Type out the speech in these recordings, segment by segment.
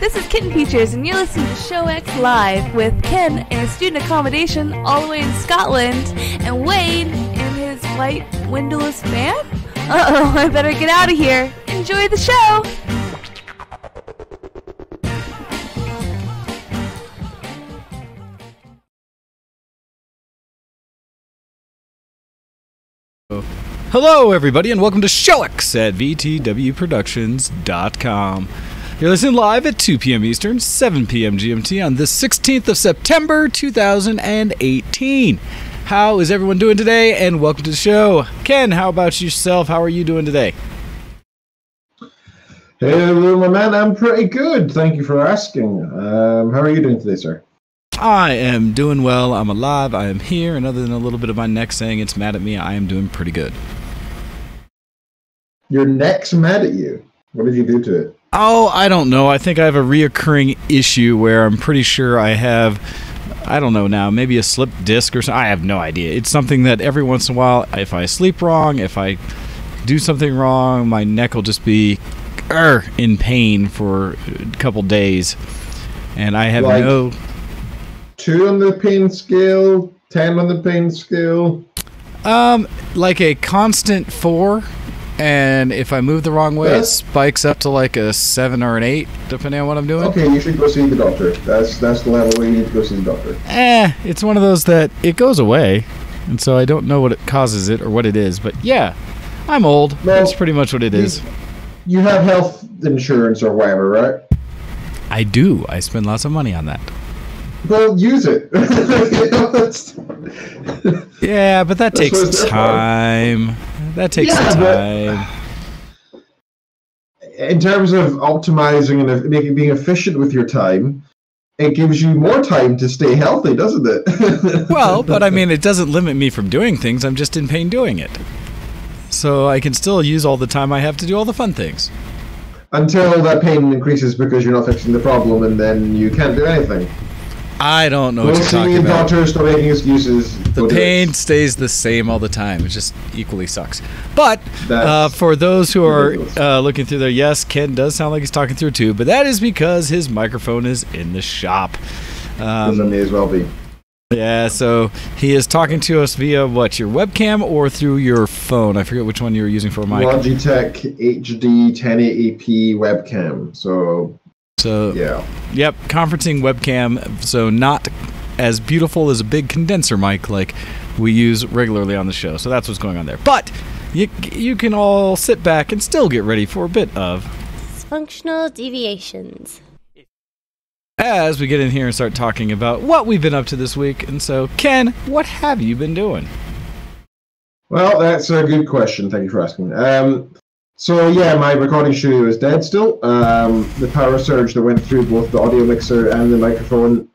This is Kitten Features, and you're listening to Show X Live with Ken in his student accommodation all the way in Scotland, and Wade in his white windowless van? Uh-oh, I better get out of here. Enjoy the show! Hello, everybody, and welcome to Show X at VTWProductions.com. You're listening live at 2 p.m. Eastern, 7 p.m. GMT on the 16th of September, 2018. How is everyone doing today? And welcome to the show. Ken, how about yourself? How are you doing today? Hello, my man. I'm pretty good. Thank you for asking. How are you doing today, sir? I am doing well. I'm alive. I am here. And other than a little bit of my neck saying it's mad at me, I am doing pretty good. Your neck's mad at you? What did you do to it? Oh, I don't know. I think I have a reoccurring issue where I'm pretty sure I have, I don't know now, maybe a slipped disc or something. I have no idea. It's something that every once in a while, if I sleep wrong, if I do something wrong, my neck will just be in pain for a couple days. And I have no... 2 on the pain scale, 10 on the pain scale? Like a constant 4. And if I move the wrong way, it spikes up to like a 7 or an 8, depending on what I'm doing. Okay, you should go see the doctor. That's the level where you need to go see the doctor. It's one of those that it goes away, and so I don't know what it causes it or what it is. But yeah, I'm old. Well, that's pretty much what it is. You have health insurance or whatever, right? I do. I spend lots of money on that. Well, use it. Yeah, but that takes time. That takes time. In terms of optimizing and being efficient with your time, it gives you more time to stay healthy, doesn't it? Well, but I mean, it doesn't limit me from doing things. I'm just in pain doing it. So I can still use all the time I have to do all the fun things. Until that pain increases because you're not fixing the problem, and then you can't do anything. I don't know what you're talking about. Doctors, stop making excuses. The pain stays the same all the time. It just equally sucks. But for those who are looking through there, yes, Ken does sound like he's talking through a tube, but that is because his microphone is in the shop. It may as well be. Yeah, so he is talking to us via what, your webcam or through your phone? I forget which one you were using for a mic. Logitech HD 1080p webcam. So yeah. Yep, conferencing webcam, so not as beautiful as a big condenser mic like we use regularly on the show. So that's what's going on there. But you can all sit back and still get ready for a bit of functional deviations as we get in here and start talking about what we've been up to this week. And so, Ken, what have you been doing? Well, that's a good question. Thank you for asking. So yeah, my recording studio is dead still. The power surge that went through both the audio mixer and the microphone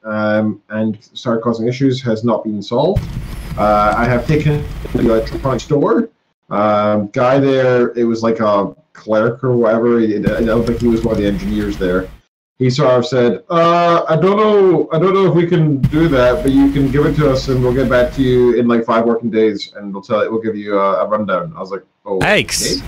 and started causing issues has not been solved. I have taken to the electronics store. Guy there, it was like a clerk or whatever. I don't think he was one of the engineers there. He sort of said, I don't know if we can do that, but you can give it to us and we'll get back to you in like 5 working days and we'll give you a rundown. I was like, oh, thanks. Okay.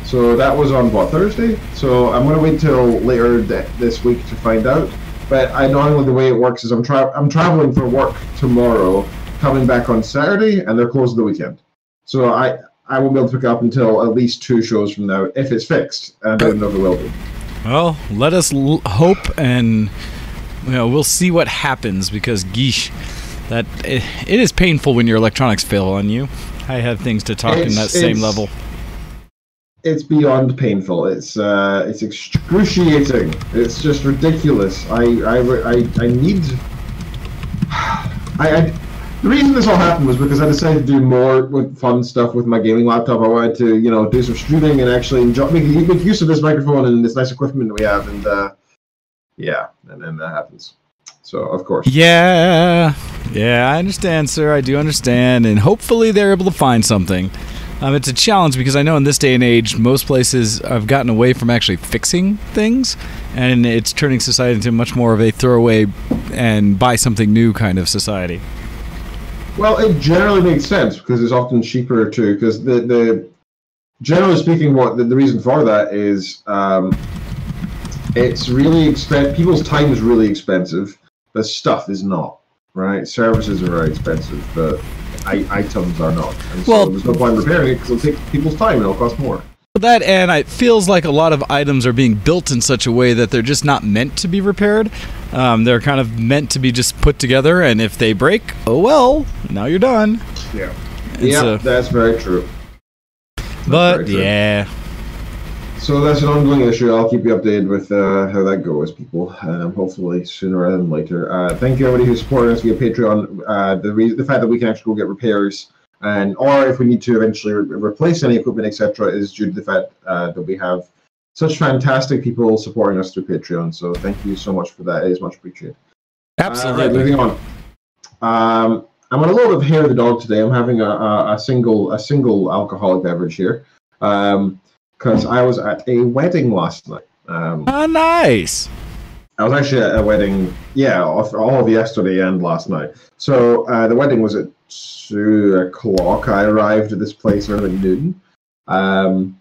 So that was on, what, Thursday? So I'm going to wait till later this week to find out. But I normally, the way it works is I'm traveling for work tomorrow, coming back on Saturday, and they're closed the weekend. So I won't be able to pick up until at least 2 shows from now, if it's fixed. And I don't know if it will be. Well, let us hope, and we'll see what happens, because, geesh, it is painful when your electronics fail on you. I have things to talk in that same level. It's beyond painful. It's excruciating. It's just ridiculous. The reason this all happened was because I decided to do more with fun stuff with my gaming laptop. I wanted to, do some streaming and actually make use of this microphone and this nice equipment that we have. And and then that happens. So of course. Yeah, I understand, sir. I do understand, and hopefully they're able to find something. It's a challenge because I know in this day and age, most places have gotten away from actually fixing things, and it's turning society into much more of a throwaway and buy something new kind of society. Well, it generally makes sense because it's often cheaper too. Because the generally speaking, what the reason for that is It's really expensive. People's time is really expensive, but stuff is not. Right? Services are very expensive, but items are not. And so there's no point in repairing it because it'll take people's time and it'll cost more. That, and it feels like a lot of items are being built in such a way that they're just not meant to be repaired. They're kind of meant to be just put together, and if they break, oh well, now you're done. Yeah. Yeah, that's very true. But, yeah. So that's an ongoing issue. I'll keep you updated with how that goes, people. Hopefully sooner rather than later. Thank you, everybody who's supporting us via Patreon. The fact that we can actually go get repairs, or if we need to eventually replace any equipment, etc., is due to the fact that we have such fantastic people supporting us through Patreon. So thank you so much for that. It is much appreciated. Absolutely. Right, moving on. I'm on a little bit of hair of the dog today. I'm having a single alcoholic beverage here. Because I was at a wedding last night. Oh, nice. I was actually at a wedding, all of yesterday and last night. So the wedding was at 2 o'clock. I arrived at this place around noon. And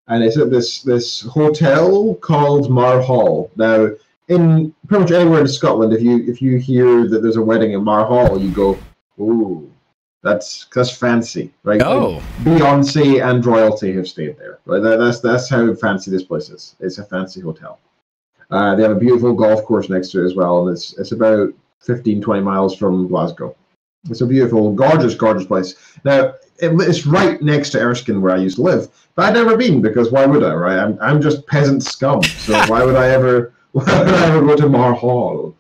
it's at this hotel called Mar Hall. Now, in pretty much anywhere in Scotland, if you hear that there's a wedding in Mar Hall, you go, ooh. That's fancy, right? Oh, like Beyonce and royalty have stayed there. Right? That's how fancy this place is. It's a fancy hotel. They have a beautiful golf course next to it as well, and it's about 15-20 miles from Glasgow. It's a beautiful, gorgeous place. Now it's right next to Erskine, where I used to live, but I'd never been because why would I? Right? I'm just peasant scum, so why would I ever go to Mar Hall?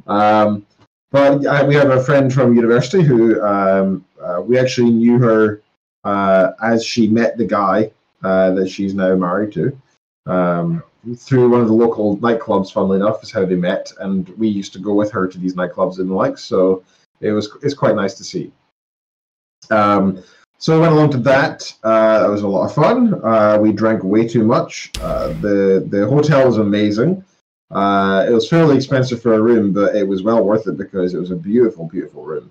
But we have a friend from university who we actually knew her as she met the guy that she's now married to through one of the local nightclubs. Funnily enough, is how they met, and we used to go with her to these nightclubs and the like. So it's quite nice to see. So we went along to that. It was a lot of fun. We drank way too much. The hotel was amazing. It was fairly expensive for a room, but it was well worth it because it was a beautiful, beautiful room.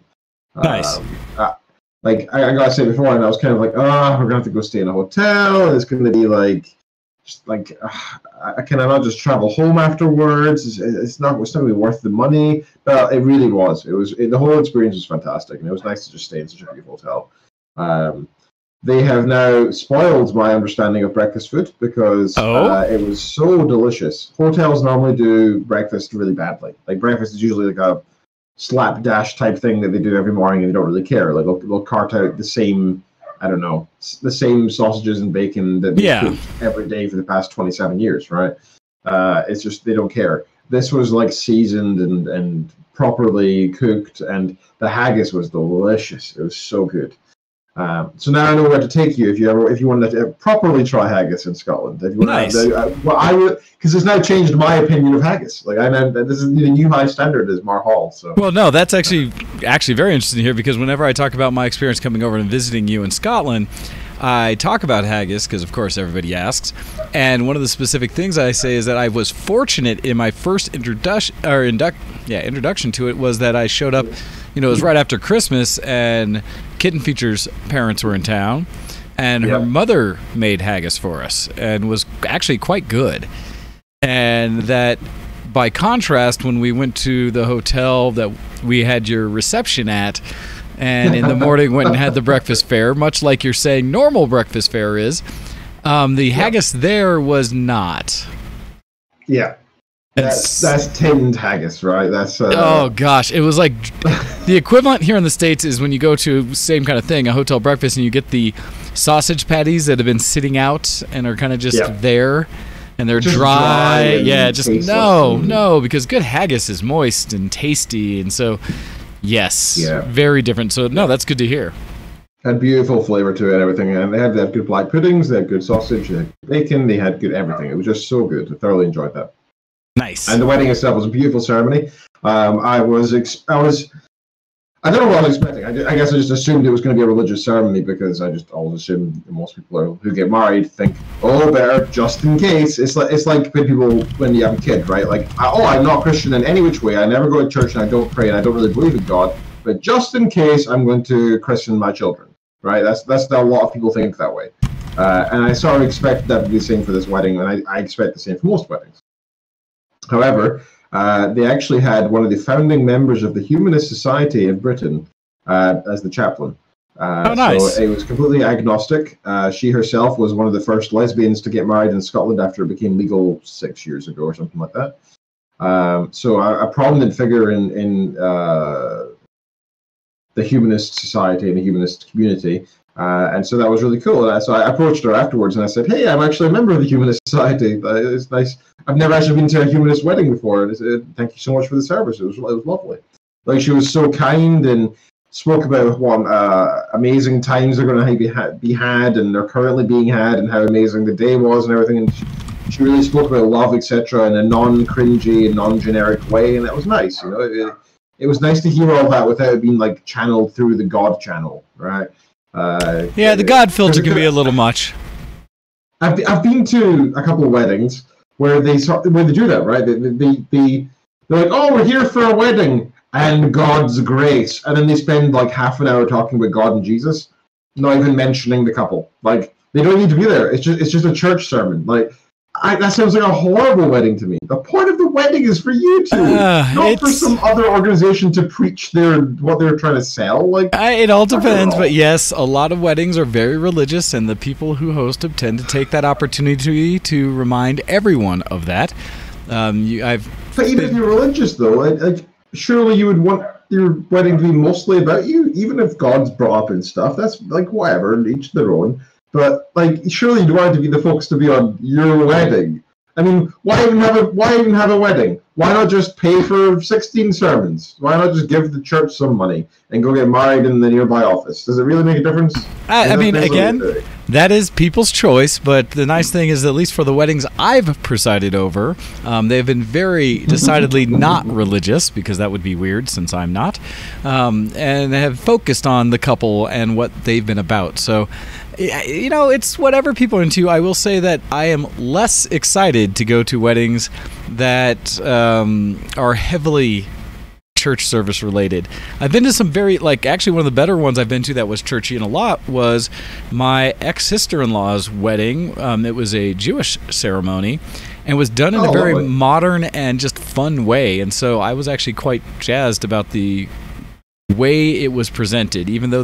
Nice. I gotta say before, and I was kind of like, we're gonna have to go stay in a hotel. It's gonna be can I not just travel home afterwards? It's not gonna be worth the money. But it really was. The whole experience was fantastic, and it was nice to just stay in such a beautiful hotel. They have now spoiled my understanding of breakfast food because it was so delicious. Hotels normally do breakfast really badly. Like breakfast is usually like a slapdash type thing that they do every morning and they don't really care. Like they'll cart out the same, the same sausages and bacon that they cook every day for the past 27 years, right? It's just they don't care. This was like seasoned and properly cooked, and the haggis was delicious. It was so good. So now I know where to take you if you want to properly try haggis in Scotland. If you want nice. I would, because it's now changed my opinion of haggis. Like this is the new high standard is Mar Hall. So well, no, that's actually very interesting here because whenever I talk about my experience coming over and visiting you in Scotland, I talk about haggis because of course everybody asks, and one of the specific things I say is that I was fortunate in my first introduction to it was that I showed up. It was right after Christmas, and Kitten Feature's parents were in town, and her mother made haggis for us, and was actually quite good. And that, by contrast, when we went to the hotel that we had your reception at, and in the morning went and had the breakfast fare, much like you're saying normal breakfast fare is, the haggis there was not. Yeah. That's tinned haggis, right? That's oh gosh, it was like the equivalent here in the States is when you go to same kind of thing, a hotel breakfast, and you get the sausage patties that have been sitting out and are kind of just there, and they're just dry. No, because good haggis is moist and tasty, and so very different. So no, that's good to hear. Had beautiful flavor to it and everything, and they had good black puddings, they had good sausage, they had bacon, they had good everything. It was just so good. I thoroughly enjoyed that. Nice. And the wedding itself was a beautiful ceremony. I don't know what I was expecting. I guess I just assumed it was going to be a religious ceremony because I just always assume most people who get married think, better just in case. It's like when you have a kid, right? Like, I'm not Christian in any which way. I never go to church and I don't pray and I don't really believe in God. But just in case, I'm going to christen my children, right? That's a lot of people think that way. And I sort of expected that to be the same for this wedding, and I expect the same for most weddings. However, they actually had one of the founding members of the Humanist Society of Britain as the chaplain. Nice. So it was completely agnostic. She herself was one of the first lesbians to get married in Scotland after it became legal 6 years ago or something like that. So a prominent figure in the Humanist Society and the Humanist community. And so that was really cool. And so I approached her afterwards and I said, hey, I'm actually a member of the Humanist Society. It's nice. I've never actually been to a humanist wedding before. And I said, thank you so much for the service. It was lovely. Like, she was so kind and spoke about what amazing times are going to be had and they're currently being had and how amazing the day was and everything. And she really spoke about love, etc., in a non-cringy and non-generic way. And that was nice. You know, it was nice to hear all that without it being like channeled through the God channel, right? Yeah, the God filter can be a little much. I've been to a couple of weddings where they do that, right? They're like, oh, we're here for a wedding and God's grace, and then they spend like half an hour talking about God and Jesus, not even mentioning the couple. Like, they don't need to be there. It's just a church sermon. Like, that sounds like a horrible wedding to me. The point of the wedding is for you two, not for some other organization to preach what they're trying to sell. Like, it all depends, but yes, a lot of weddings are very religious, and the people who host them tend to take that opportunity to remind everyone of that. But even if you're religious, though, like surely you would want your wedding to be mostly about you, even if God's brought up and stuff. That's like whatever, each their own. But like, surely you want to be the focus to be on your wedding. I mean, why even have a wedding? Why not just pay for 16 sermons? Why not just give the church some money and go get married in the nearby office? Does it really make a difference? I mean, again, that is people's choice, but the nice thing is, at least for the weddings I've presided over, they've been very decidedly not religious, because that would be weird since I'm not, and have focused on the couple and what they've been about. So, you know, it's whatever people are into. I will say that I am less excited to go to weddings that are heavily church service related. I've been to some very, like, actually one of the better ones I've been to that was churchy and a lot was my ex-sister-in-law's wedding. It was a Jewish ceremony and was done in a very modern and just fun way. And so I was actually quite jazzed about the way it was presented. Even though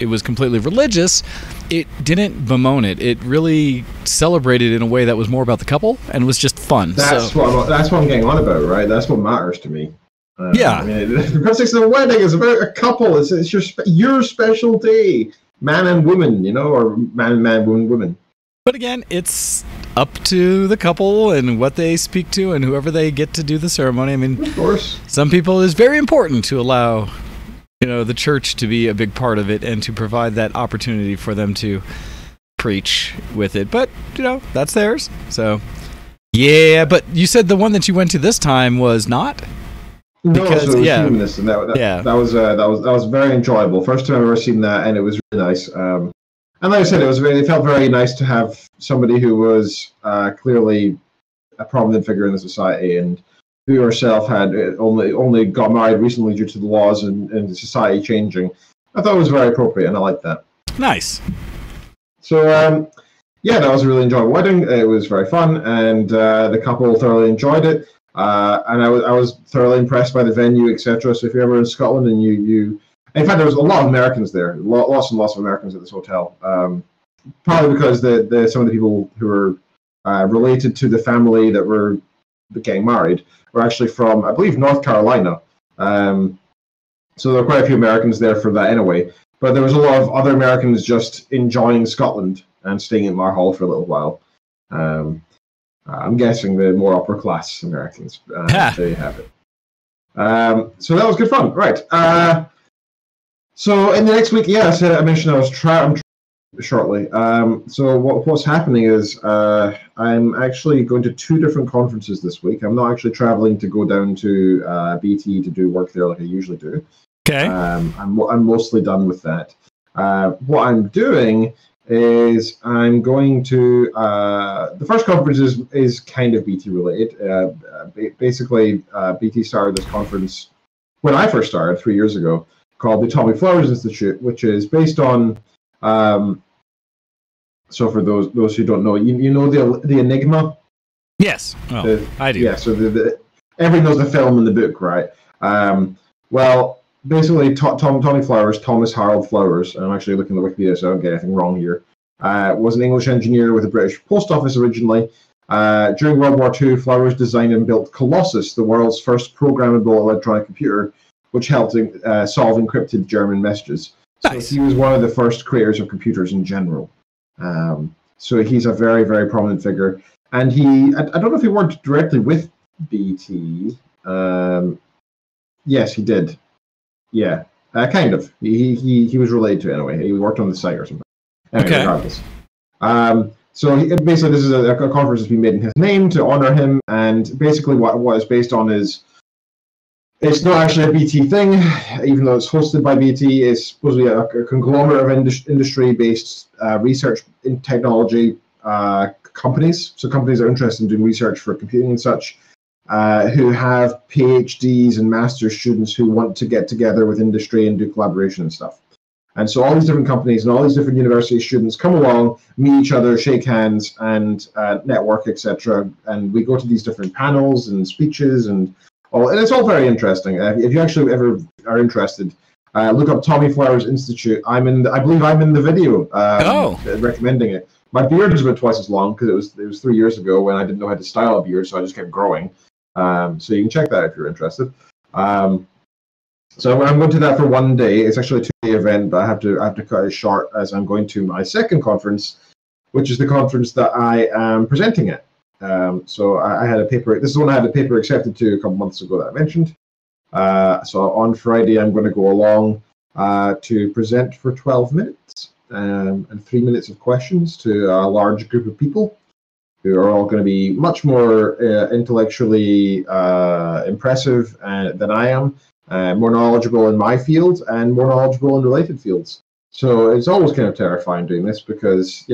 it was completely religious, it didn't bemoan it. It really celebrated in a way that was more about the couple and was just fun. That's what I'm getting on about, right? That's what matters to me. Yeah, I mean, because it's a wedding, it's about a couple. It's your special day, man and woman, you know, or man, woman. But again, it's up to the couple and what they speak to and whoever they get to do the ceremony. I mean, of course, some people, it's very important to allow, you know, the church to be a big part of it and to provide that opportunity for them to preach with it. But, you know, that's theirs. So, yeah, but you said the one that you went to this time was not? No, so it was humanist, and that was very enjoyable. First time I've ever seen that, and it was really nice. And like I said, it felt very nice to have somebody who was clearly a prominent figure in the society, and who herself had only got married recently due to the laws and the society changing. I thought it was very appropriate, and I liked that. Nice. So yeah, that was a really enjoyable wedding. It was very fun, and the couple thoroughly enjoyed it. And I was thoroughly impressed by the venue, etc. So if you're ever in Scotland and you in fact, there was a lot of Americans there, lots and lots of Americans at this hotel. Probably because some of the people who were related to the family that were getting married were actually from, I believe, North Carolina. So there were quite a few Americans there for that anyway. But there was a lot of other Americans just enjoying Scotland and staying at Mar Hall for a little while. I'm guessing the more upper class Americans. There you have it. So that was good fun. Right. So in the next week, yes, I mentioned I was traveling shortly. So what's happening is I'm actually going to 2 different conferences this week. I'm not actually traveling to go down to BT to do work there like I usually do. Okay. I'm mostly done with that. What I'm doing is I'm going to the first conference is kind of BT related. Basically, BT started this conference when I first started 3 years ago, called the Tommy Flowers Institute, which is based on. So for those who don't know, you know the Enigma, Yes. Well, I do. Yeah, so everybody knows the film and the book, right? Well, basically, Tommy Flowers, Thomas Harold Flowers, I'm actually looking at the Wikipedia so I don't get anything wrong here, was an English engineer with the British Post Office originally. During World War II, Flowers designed and built Colossus, the world's first programmable electronic computer, which helped solve encrypted German messages. Nice. So he was one of the first creators of computers in general. So he's a very, very prominent figure. And I don't know if he worked directly with BT. Yes, he did. Yeah, kind of. He was related to it anyway. He worked on the site or something. Anyway, Okay. regardless. So basically, this is a conference that's been made in his name to honor him. And basically, what it's based on is it's not actually a BT thing, even though it's hosted by BT. It's supposedly a conglomerate of industry-based research in technology companies. So companies that are interested in doing research for computing and such, who have PhDs and master's students who want to get together with industry and do collaboration and stuff. And so all these different companies and all these different university students come along, meet each other, shake hands, and network, etc. And we go to these different panels and speeches and it's all very interesting. If you actually ever are interested, look up Tommy Flowers Institute. I believe I'm in the video recommending it. My beard is about twice as long because it was 3 years ago when I didn't know how to style a beard, so I just kept growing. So you can check that if you're interested. So I'm going to that for one day. It's actually a 2-day event, but I have to cut it short as I'm going to my second conference, which is the conference that I am presenting at. So I had a paper. This is one I had a paper accepted to a couple months ago that I mentioned. So on Friday I'm going to go along to present for 12 minutes and 3 minutes of questions to a large group of people who are all going to be much more intellectually impressive than I am, more knowledgeable in my field and more knowledgeable in related fields. So it's always kind of terrifying doing this because,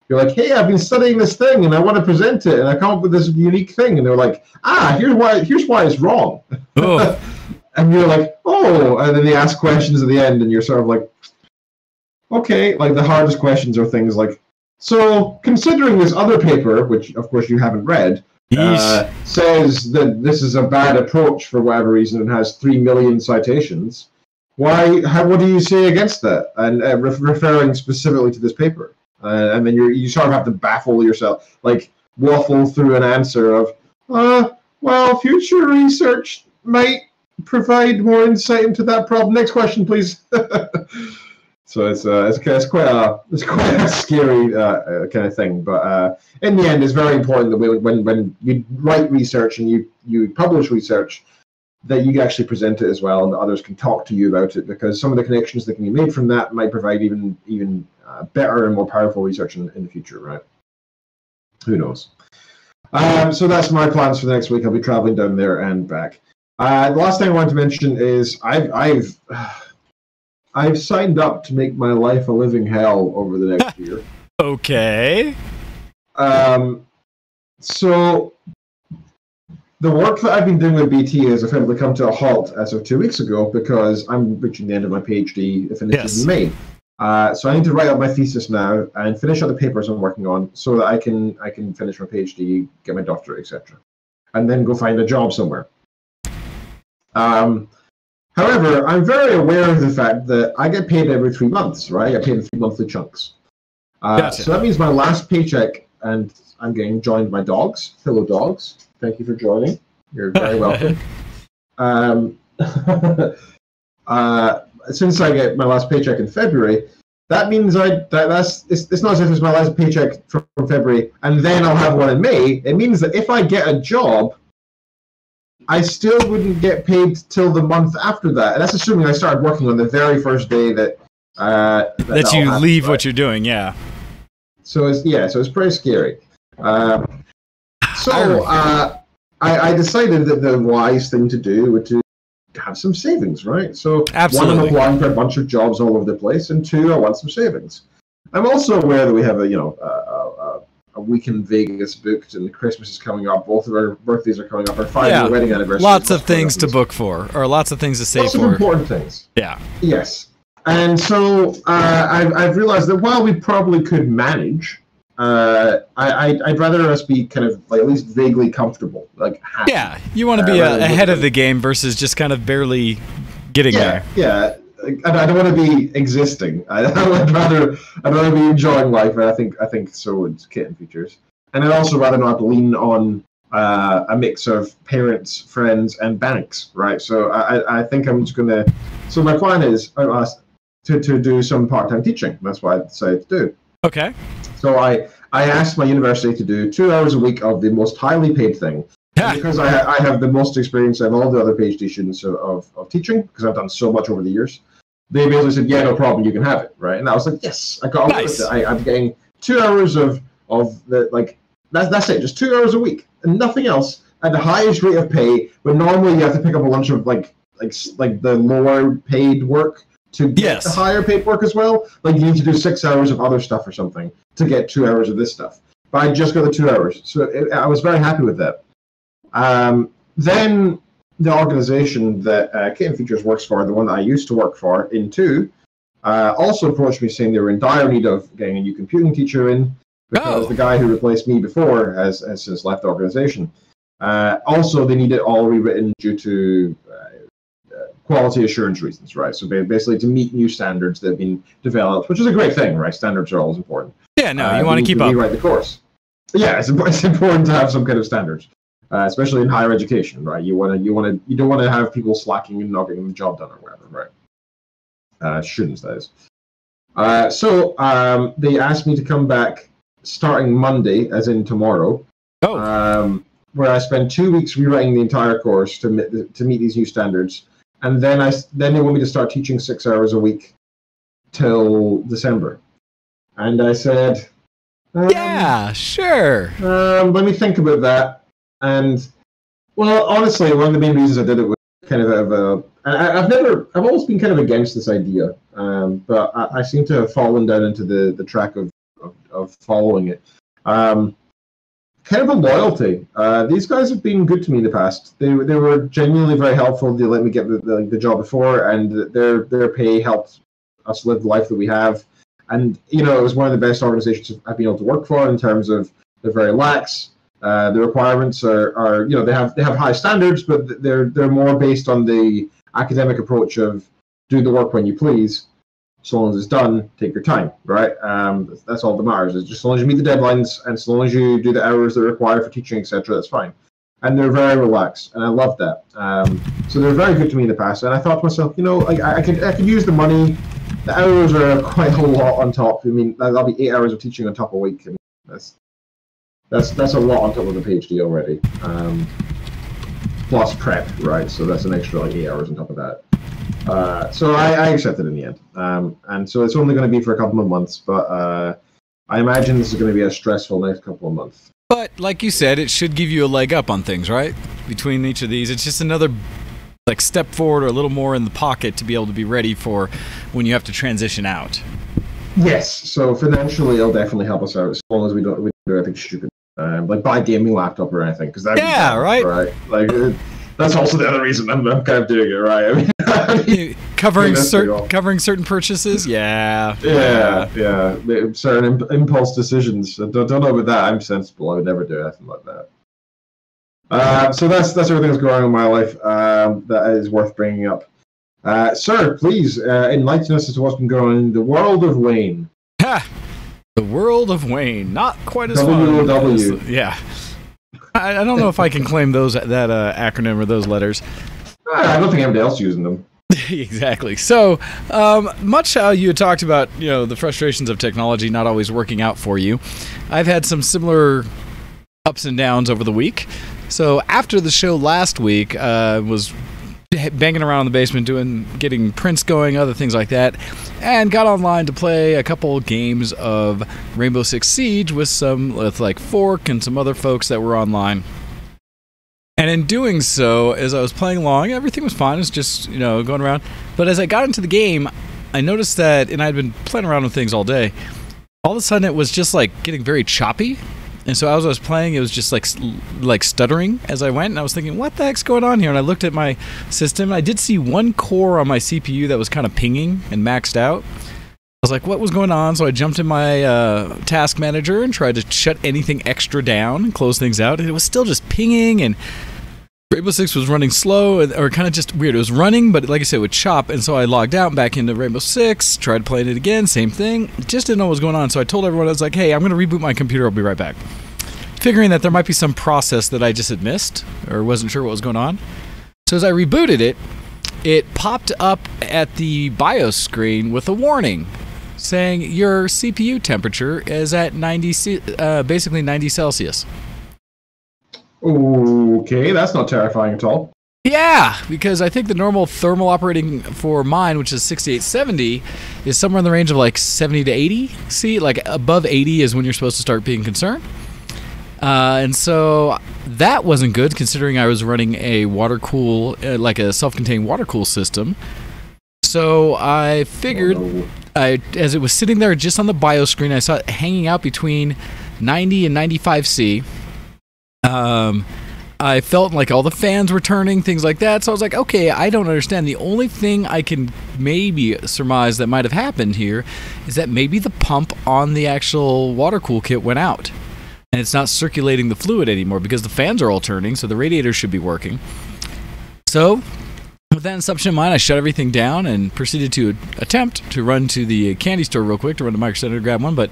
you're like, hey, I've been studying this thing and I want to present it and I come up with this unique thing. And they're like, here's why it's wrong. Oh. And you're like, oh, and then they ask questions at the end and you're sort of like, okay, like the hardest questions are things like, so considering this other paper, which of course you haven't read, says that this is a bad approach for whatever reason and has 3 million citations, what do you say against that? And referring specifically to this paper. And then you sort of have to baffle yourself, like waffle through an answer of, well, future research might provide more insight into that problem. Next question, please. So it's quite a scary kind of thing. But in the end, it's very important that when you write research and you publish research, that you actually present it as well, and that others can talk to you about it, because some of the connections that can be made from that might provide even better and more powerful research in the future, right? Who knows? So that's my plans for the next week. I'll be traveling down there and back. The last thing I want to mention is I've signed up to make my life a living hell over the next year. Okay. So the work that I've been doing with BT has effectively come to a halt as of 2 weeks ago because I'm reaching the end of my PhD. It finishes in May. So I need to write up my thesis now and finish up the papers I'm working on so that I can finish my PhD, get my doctorate, etc., and then go find a job somewhere. However, I'm very aware of the fact that I get paid every 3 months, right? I get paid in 3 monthly chunks. Gotcha. So that means my last paycheck, and I'm getting joined by dogs. Hello, dogs. Thank you for joining. You're very welcome. Since I get my last paycheck in February, that means it's not as if it's my last paycheck from February and then I'll have one in May. It means that if I get a job, I still wouldn't get paid till the month after that. And that's assuming I started working on the very first day that you leave what you're doing, yeah. So it's pretty scary. I decided that the wise thing to do would to have some savings, right? So Absolutely. 1, I'm applying for a bunch of jobs all over the place, and 2, I want some savings. I'm also aware that we have a week in Vegas booked, and Christmas is coming up. Both of our birthdays are coming up. Our 5-year wedding anniversary. Lots of things to book for, or lots of things to save for. Lots of important things. Yeah. Yes. And so I've realized that while we probably could manage I'd rather us be kind of like at least vaguely comfortable, like happy. Yeah, you want to be ahead of the game versus just kind of barely getting there. Yeah. I don't want to be existing. I'd rather be enjoying life, and I think so would kitten features. And I'd also rather not lean on a mix of parents, friends, and banks, right? So I think I'm just gonna. So my plan is to do some part-time teaching. That's what I decided to do. Okay. So I asked my university to do 2 hours a week of the most highly paid thing. Because I have the most experience of all the other PhD students of teaching, because I've done so much over the years. They basically said, yeah, no problem, you can have it, right? And I was like, yes, I got nice. It. I'm getting 2 hours of the, like, that's it, just 2 hours a week, and nothing else, at the highest rate of pay, but normally you have to pick up a bunch of, like the lower paid work to get the higher paid work as well. Like, you need to do 6 hours of other stuff or something to get 2 hours of this stuff. But I just got the 2 hours, so I was very happy with that. Then the organization that Kitten Features works for, the one that I used to work for in 2, also approached me saying they were in dire need of getting a new computing teacher in, because the guy who replaced me before has since left the organization. Also, they need it all rewritten due to quality assurance reasons, right? So basically to meet new standards that have been developed, which is a great thing, right? Standards are always important. Yeah, no, you want to keep up. Rewrite the course. Yeah, it's important to have some kind of standards. Especially in higher education, right? You don't want to have people slacking and not getting the job done or whatever, right? Students, that is. So they asked me to come back starting Monday, as in tomorrow. Where I spend 2 weeks rewriting the entire course to meet these new standards, and then they want me to start teaching 6 hours a week till December. And I said, yeah, sure. Let me think about that. And, well, honestly, one of the main reasons I did it was kind of I've always been kind of against this idea, but I seem to have fallen down into the track of following it. Kind of a loyalty. These guys have been good to me in the past. They were genuinely very helpful. They let me get the job before, and their pay helped us live the life that we have. And, you know, it was one of the best organizations I've been able to work for in terms of they're very lax. The requirements are you know, they have high standards, but they're more based on the academic approach of do the work when you please, so long as it's done, take your time, right? That's all that matters. Is just as long as you meet the deadlines and as long as you do the hours that are required for teaching, etc., that's fine. And they're very relaxed, and I love that. So they're very good to me in the past, and I thought to myself, you know, like I could use the money. The hours are quite a lot on top. I mean, that'll be 8 hours of teaching on top a week. I mean, that's a lot on top of the PhD already, plus prep, right? So that's an extra like 8 hours on top of that. So I accepted in the end, and so it's only going to be for a couple of months, but I imagine this is going to be a stressful next couple of months. But like you said, it should give you a leg up on things, right? Between each of these, it's just another like step forward or a little more in the pocket to be able to be ready for when you have to transition out. Yes, so financially it'll definitely help us out as long as we don't do anything stupid. Like buy a gaming laptop or anything, because right? Like that's also the other reason I'm kind of doing it, right? I mean, covering certain purchases, yeah. Certain impulse decisions. Don't know about that. I'm sensible. I would never do anything like that. So that's everything that's going on in my life that is worth bringing up. Sir, please enlighten us as to what's been going on in the world of Wayne. Ha! The world of Wayne, not quite as WW. fun. Yeah, I don't know if I can claim that acronym or those letters. I don't think anybody else using them. Exactly. So, much how you had talked about, you know, the frustrations of technology not always working out for you, I've had some similar ups and downs over the week. So after the show last week, was banging around in the basement getting prints going, other things like that, and got online to play a couple games of Rainbow Six Siege with like Fork and some other folks that were online. And in doing so, as I was playing along, everything was fine. It was just, you know, going around. But as I got into the game, I noticed that, and I'd been playing around with things all day, all of a sudden it was just like getting very choppy. And so as I was playing, it was just like stuttering as I went, and I was thinking, what the heck's going on here? And I looked at my system, and I did see one core on my CPU that was kind of pinging and maxed out. was like, what was going on? So I jumped in my task manager and tried to shut anything extra down and close things out. And it was still just pinging, and Rainbow Six was running slow, or kind of just weird. It was running, but like I said, it would chop. And so I logged out and back into Rainbow Six, tried playing it again, same thing. Just didn't know what was going on. So I told everyone, I was like, hey, I'm going to reboot my computer. I'll be right back. Figuring that there might be some process that I just had missed or wasn't sure what was going on. So as I rebooted it, it popped up at the BIOS screen with a warning saying your CPU temperature is at basically 90 Celsius. Okay, that's not terrifying at all. Yeah, because I think the normal thermal operating for mine, which is 6870, is somewhere in the range of like 70 to 80. See, like above 80 is when you're supposed to start being concerned. And so that wasn't good, considering I was running a water cool, like a self-contained water cool system. So I figured, as it was sitting there just on the BIOS screen, I saw it hanging out between 90 and 95 C. I felt like all the fans were turning, things like that. So I was like, okay, I don't understand. The only thing I can maybe surmise that might have happened here is that maybe the pump on the actual water cool kit went out. And it's not circulating the fluid anymore because the fans are all turning, so the radiators should be working. So, with that assumption in mind, I shut everything down and proceeded to attempt to run to the candy store real quick, to run to Micro Center to grab one, but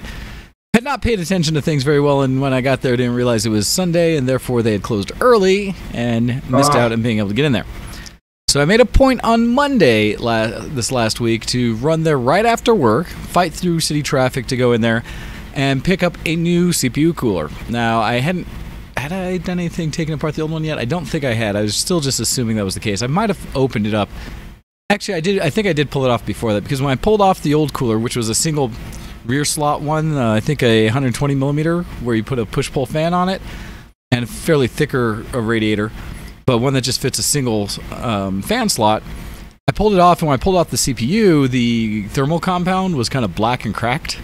had not paid attention to things very well, and when I got there, I didn't realize it was Sunday, and therefore they had closed early and missed out on being able to get in there. So I made a point on Monday this last week to run there right after work, fight through city traffic to go in there, and pick up a new CPU cooler. Now, had I done anything taking apart the old one yet? I don't think I had. I was still just assuming that was the case. I might have opened it up. Actually, I did. I think I did pull it off before that, because when I pulled off the old cooler, which was a single rear slot one, I think a 120 millimeter, where you put a push-pull fan on it, and a fairly thicker radiator, but one that just fits a single fan slot. I pulled it off, and when I pulled off the CPU, the thermal compound was kind of black and cracked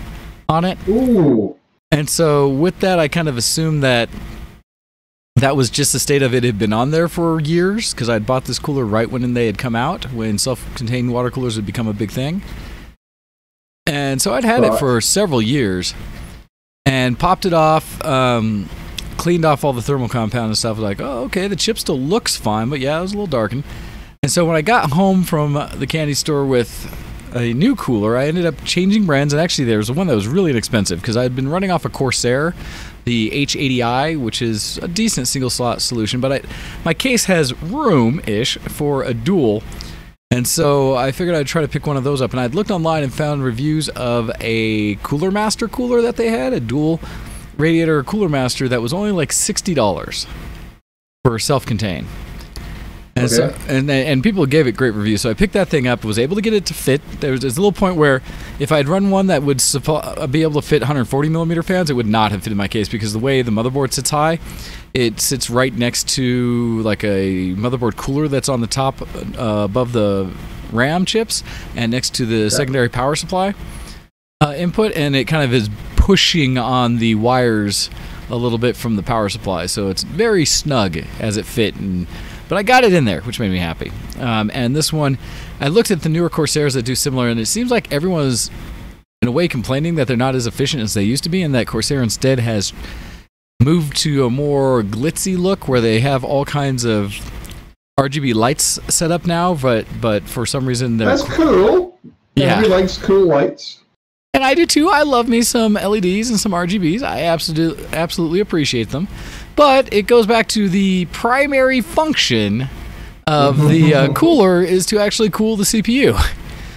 on it. Ooh. And so with that, I kind of assumed that was just the state of it. Had been on there for years, because I'd bought this cooler right when they had come out, when self-contained water coolers had become a big thing. And so I'd had it for several years, and popped it off, cleaned off all the thermal compound and stuff. I was like, oh, okay, the chip still looks fine, but yeah, it was a little darkened. And so when I got home from the candy store with a new cooler, I ended up changing brands, and actually there was one that was really inexpensive, because I had been running off a Corsair, the H80i, which is a decent single slot solution, but my case has room-ish for a dual, and so I figured I'd try to pick one of those up, and I'd looked online and found reviews of a Cooler Master cooler that they had, a dual radiator Cooler Master that was only like $60 for self-contained. And, okay. And people gave it great reviews, so I picked that thing up, was able to get it to fit. There was this little point where if I'd run one that would be able to fit 140 millimeter fans, it would not have fit in my case, because the way the motherboard sits high, it sits right next to like a motherboard cooler that's on the top above the RAM chips, and next to the secondary power supply input, and it kind of is pushing on the wires a little bit from the power supply, so it's very snug as it fit. But I got it in there, which made me happy. And this one, I looked at the newer Corsairs that do similar, and it seems like everyone is, in a way, complaining that they're not as efficient as they used to be, and that Corsair instead has moved to a more glitzy look, where they have all kinds of RGB lights set up now, but for some reason they're... That's cool. Yeah. Everybody likes cool lights. And I do too. I love me some LEDs and some RGBs. I absolutely appreciate them. But it goes back to the primary function of the cooler is to actually cool the CPU.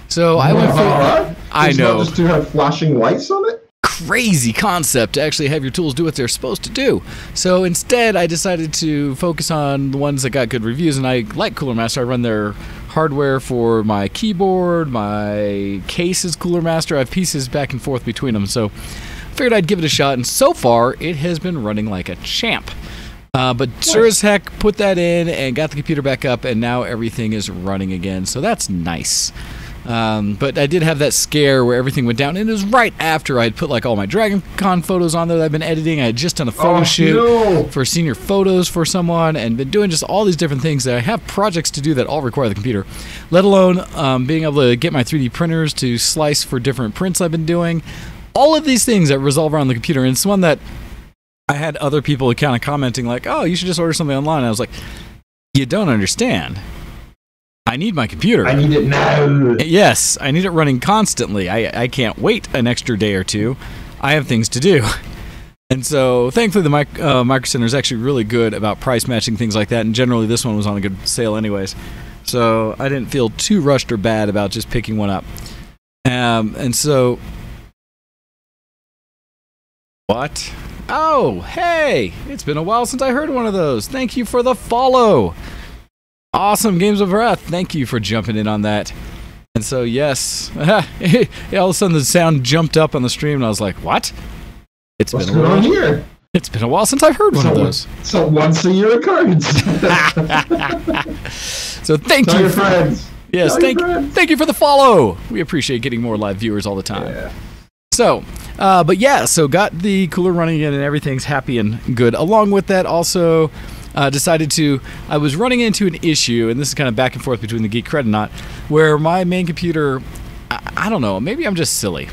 So I went for... I know. Not just to have flashing lights on it? Crazy concept to actually have your tools do what they're supposed to do. So instead, I decided to focus on the ones that got good reviews, and I like Cooler Master. I run their hardware for my keyboard, my case is Cooler Master. I have pieces back and forth between them, so figured I'd give it a shot, and so far it has been running like a champ. But sure as heck put that in and got the computer back up, and now everything is running again, so that's nice. But I did have that scare where everything went down, and it was right after I'd put like all my Dragon Con photos on there that I've been editing. I had just done a photo shoot for senior photos for someone, and been doing just all these different things that I have projects to do that all require the computer, let alone being able to get my 3D printers to slice for different prints I've been doing. All of these things that resolve around the computer, and it's one that I had other people kind of commenting like, oh, you should just order something online. And I was like, you don't understand. I need my computer. I need it now. Yes, I need it running constantly. I can't wait an extra day or two. I have things to do. And so, thankfully, the Micro Center is actually really good about price matching things like that, and generally this one was on a good sale anyways. So I didn't feel too rushed or bad about just picking one up. And so... What? Oh, hey! It's been a while since I heard one of those. Thank you for the follow! Awesome, Games of Wrath. Thank you for jumping in on that. And so, yes. All of a sudden the sound jumped up on the stream, and I was like, what? What's going on here? It's been a while since I've heard one of those. So once a year occurrence. So thank Tell you. Your friends. Yes, thank you for the follow. We appreciate getting more live viewers all the time. Yeah. So, so got the cooler running again, and everything's happy and good. Along with that, also... I was running into an issue, and this is kind of back and forth between the Geek Cred and not, where my main computer, I don't know, maybe I'm just silly,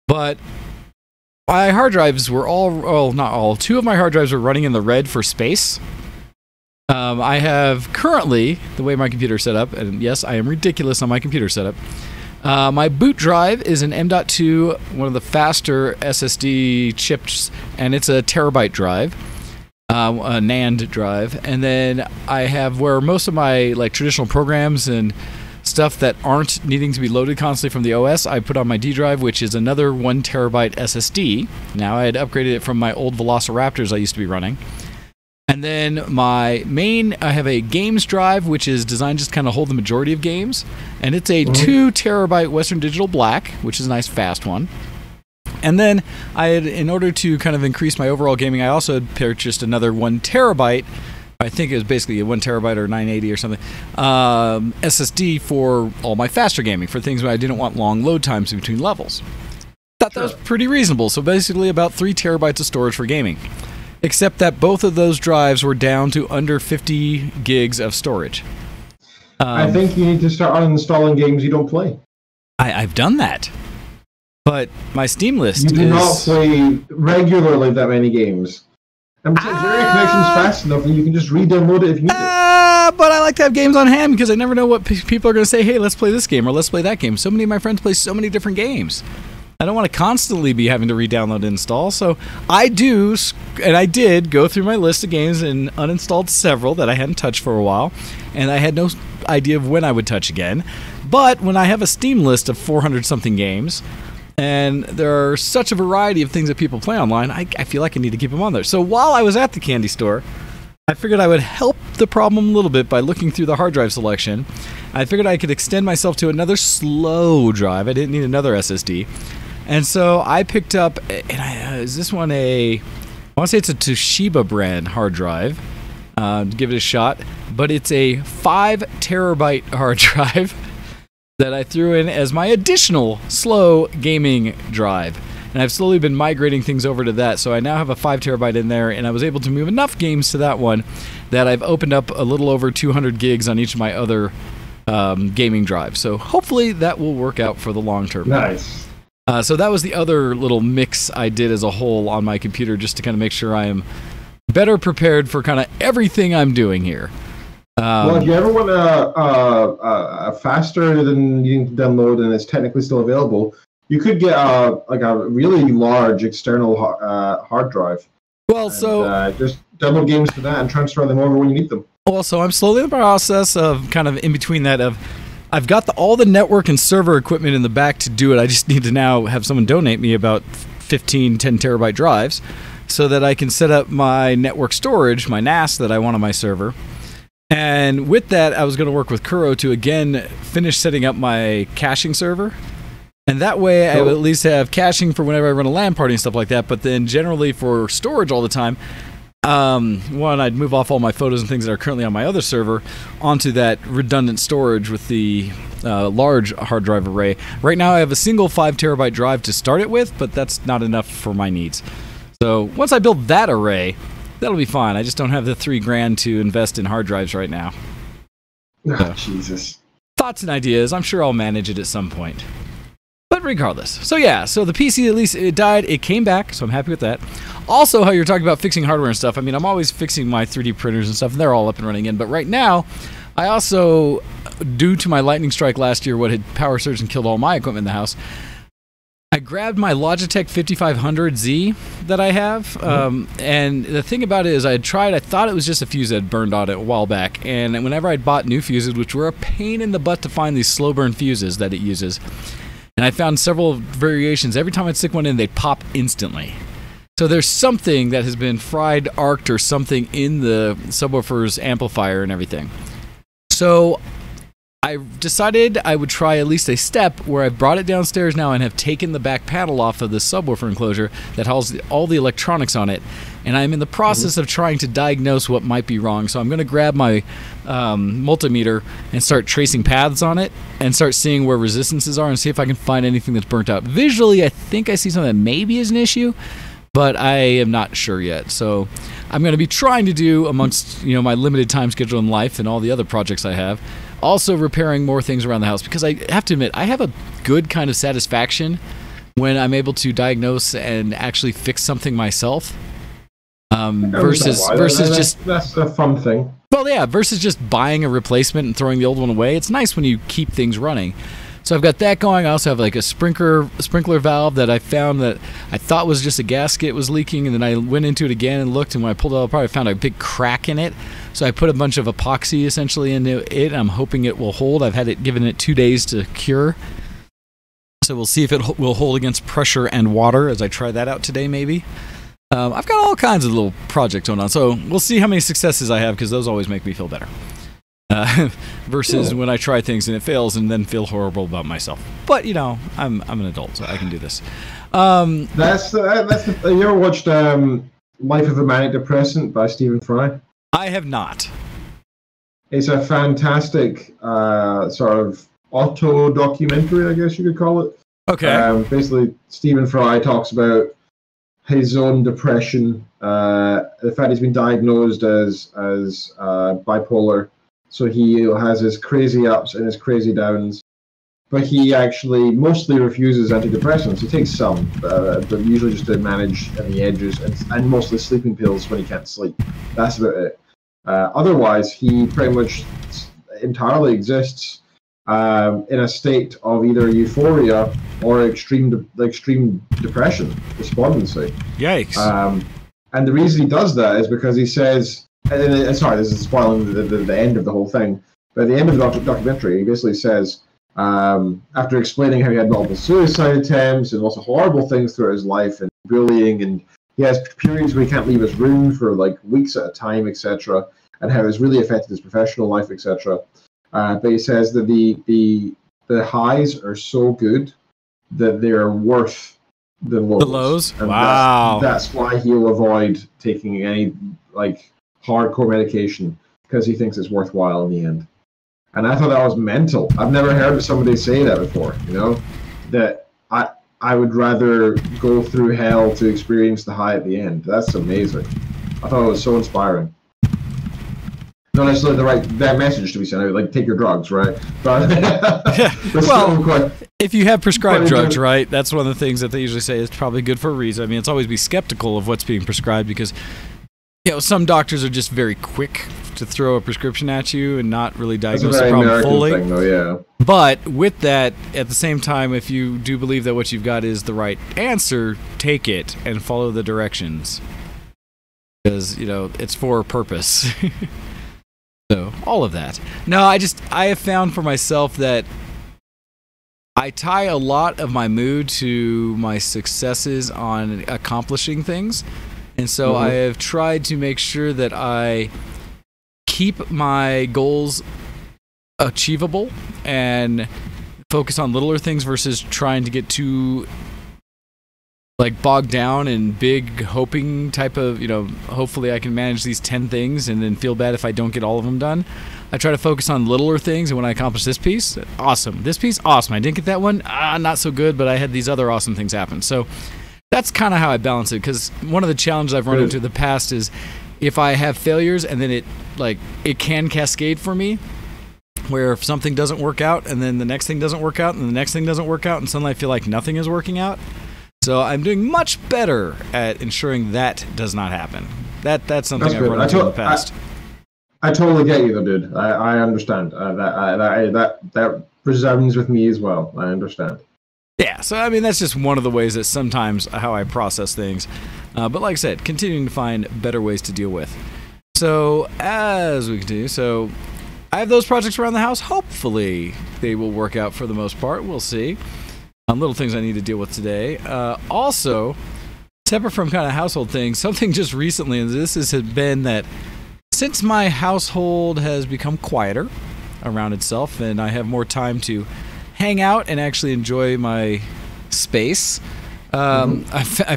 but my hard drives were not all, 2 of my hard drives were running in the red for space. I have currently, the way my computer is set up, and yes, I am ridiculous on my computer setup, my boot drive is an M.2, one of the faster SSD chips, and it's a terabyte drive. A NAND drive, and then I have where most of my like traditional programs and stuff that aren't needing to be loaded constantly from the OS, I put on my D drive, which is another 1 terabyte SSD. Now I had upgraded it from my old Velociraptors I used to be running. And then my main, I have a games drive, which is designed just to kind of hold the majority of games, and it's a 2 terabyte Western Digital Black, which is a nice fast one. And then I had, in order to kind of increase my overall gaming, I also had purchased another 1 terabyte. I think it was basically a 1 terabyte or 980 or something SSD for all my faster gaming, for things where I didn't want long load times between levels. Thought that was pretty reasonable. So basically about 3 terabytes of storage for gaming. Except that both of those drives were down to under 50 gigs of storage. I think you need to start uninstalling games you don't play. I've done that. But my Steam list is... You do not play regularly that many games. And besides, your internet connection's fast enough and you can just re-download it if you need it. But I like to have games on hand because I never know what people are going to say, hey, let's play this game or let's play that game. So many of my friends play so many different games. I don't want to constantly be having to re-download and install. So I do, and I did, go through my list of games and uninstalled several that I hadn't touched for a while. And I had no idea of when I would touch again. But when I have a Steam list of 400-something games... and there are such a variety of things that people play online, I feel like I need to keep them on there. So while I was at the candy store, I figured I would help the problem a little bit by looking through the hard drive selection. I figured I could extend myself to another slow drive. I didn't need another SSD. And so I picked up, and is this one I want to say it's a Toshiba brand hard drive. Give it a shot. But it's a 5 terabyte hard drive that I threw in as my additional slow gaming drive. And I've slowly been migrating things over to that, so I now have a 5 terabyte in there, and I was able to move enough games to that one that I've opened up a little over 200 gigs on each of my other gaming drives. So hopefully that will work out for the long term. Nice. So that was the other little mix I did as a whole on my computer, just to kind of make sure I am better prepared for kind of everything I'm doing here. Well, if you ever want a faster than you can download and it's technically still available, you could get a really large external hard drive. Well, just download games to that and transfer them over when you need them. Well, so I'm slowly in the process of kind of in between that of I've got all the network and server equipment in the back to do it. I just need to now have someone donate me about 10 terabyte drives so that I can set up my network storage, my NAS that I want on my server. And with that, I was going to work with Kuro to, again, finish setting up my caching server. And that way, I will at least have caching for whenever I run a LAN party and stuff like that. But then generally for storage all the time, one, I'd move off all my photos and things that are currently on my other server onto that redundant storage with the large hard drive array. Right now I have a single 5 terabyte drive to start it with, but that's not enough for my needs. So once I build that array, that'll be fine. I just don't have the $3,000 to invest in hard drives right now. Oh, Jesus. Thoughts and ideas. I'm sure I'll manage it at some point. But regardless. So yeah, so the PC, at least it died. It came back, so I'm happy with that. Also, how you're talking about fixing hardware and stuff. I mean, I'm always fixing my 3D printers and stuff, and they're all up and running again. But right now, I also, due to my lightning strike last year, what had power surged and killed all my equipment in the house, I grabbed my Logitech 5500Z that I have, and the thing about it is I thought it was just a fuse that had burned on it a while back, and whenever I'd bought new fuses, which were a pain in the butt to find these slow burn fuses that it uses, and I found several variations. Every time I'd stick one in, they'd pop instantly. So there's something that has been fried, arced, or something in the subwoofer's amplifier and everything. So I decided I would try at least a step where I've brought it downstairs now and have taken the back panel off of the subwoofer enclosure that has all the electronics on it, and I'm in the process of trying to diagnose what might be wrong. So I'm going to grab my multimeter and start tracing paths on it and start seeing where resistances are and see if I can find anything that's burnt out. Visually, I think I see something that maybe is an issue, but I am not sure yet. So I'm going to be trying to do, amongst my limited time schedule in life and all the other projects I have, also repairing more things around the house, because I have to admit, I have a good kind of satisfaction when I'm able to diagnose and actually fix something myself. Versus just... That's a fun thing. Well, yeah, versus just buying a replacement and throwing the old one away. It's nice when you keep things running. So I've got that going. I also have like a sprinkler valve that I found that I thought was just a gasket was leaking, and then I went into it again and looked, and when I pulled it apart, I found a big crack in it. So I put a bunch of epoxy essentially into it. I'm hoping it will hold. I've had it given it 2 days to cure. So we'll see if it will hold against pressure and water as I try that out today maybe. I've got all kinds of little projects going on, so we'll see how many successes I have, because those always make me feel better. Versus when I try things and it fails and then feel horrible about myself. But I'm an adult, so I can do this. You ever watched Life of a Manic Depressant by Stephen Fry? I have not. It's a fantastic sort of auto documentary, I guess you could call it. Okay. Basically, Stephen Fry talks about his own depression, the fact he's been diagnosed as bipolar. So he has his crazy ups and his crazy downs, but he actually mostly refuses antidepressants. He takes some, but usually just to manage on the edges, and mostly sleeping pills when he can't sleep. That's about it. Otherwise, he pretty much entirely exists in a state of either euphoria or extreme depression, despondency. Yikes. And the reason he does that is because he says... sorry, this is spoiling the end of the whole thing. But at the end of the documentary, he basically says, after explaining how he had multiple suicide attempts and lots of horrible things throughout his life and bullying, and he has periods where he can't leave his room for like weeks at a time, etc., and how it's really affected his professional life, etc. But he says that the highs are so good that they're worth the lows. The lows? And wow. That's why he'll avoid taking any hardcore medication, because he thinks it's worthwhile in the end. And I thought that was mental. I've never heard somebody say that before, that I would rather go through hell to experience the high at the end. That's amazing. I thought it was so inspiring. Not necessarily that message to be sent out, like take your drugs, right? But well, if you have prescribed drugs, right, that's one of the things that they usually say is probably good for a reason. I mean, it's always be skeptical of what's being prescribed, because some doctors are just very quick to throw a prescription at you and not really diagnose the problem fully. Thing, though, yeah. But with that, at the same time, if you do believe that what you've got is the right answer, take it and follow the directions, because it's for a purpose. So all of that. No, I have found for myself that I tie a lot of my mood to my successes on accomplishing things. And so I have tried to make sure that I keep my goals achievable and focus on littler things versus trying to get too like bogged down in big hoping type of, hopefully I can manage these 10 things and then feel bad if I don't get all of them done. I try to focus on littler things, and when I accomplish this piece, awesome. This piece, awesome. I didn't get that one, not so good, but I had these other awesome things happen. So that's kind of how I balance it, because one of the challenges I've run into in the past is if I have failures and then it can cascade for me, where if something doesn't work out and then the next thing doesn't work out and the next thing doesn't work out and suddenly I feel like nothing is working out. So I'm doing much better at ensuring that does not happen. That's something I've run into in the past. I totally get you, though, dude. I understand. That resounds with me as well. I understand. Yeah, so I mean that's just one of the ways that sometimes how I process things. But like I said, continuing to find better ways to deal with. So as we continue, so I have those projects around the house. Hopefully they will work out for the most part. We'll see. Little things I need to deal with today. Also, separate from kind of household things, something just recently, and this has been that since my household has become quieter around itself and I have more time to hang out and actually enjoy my space, I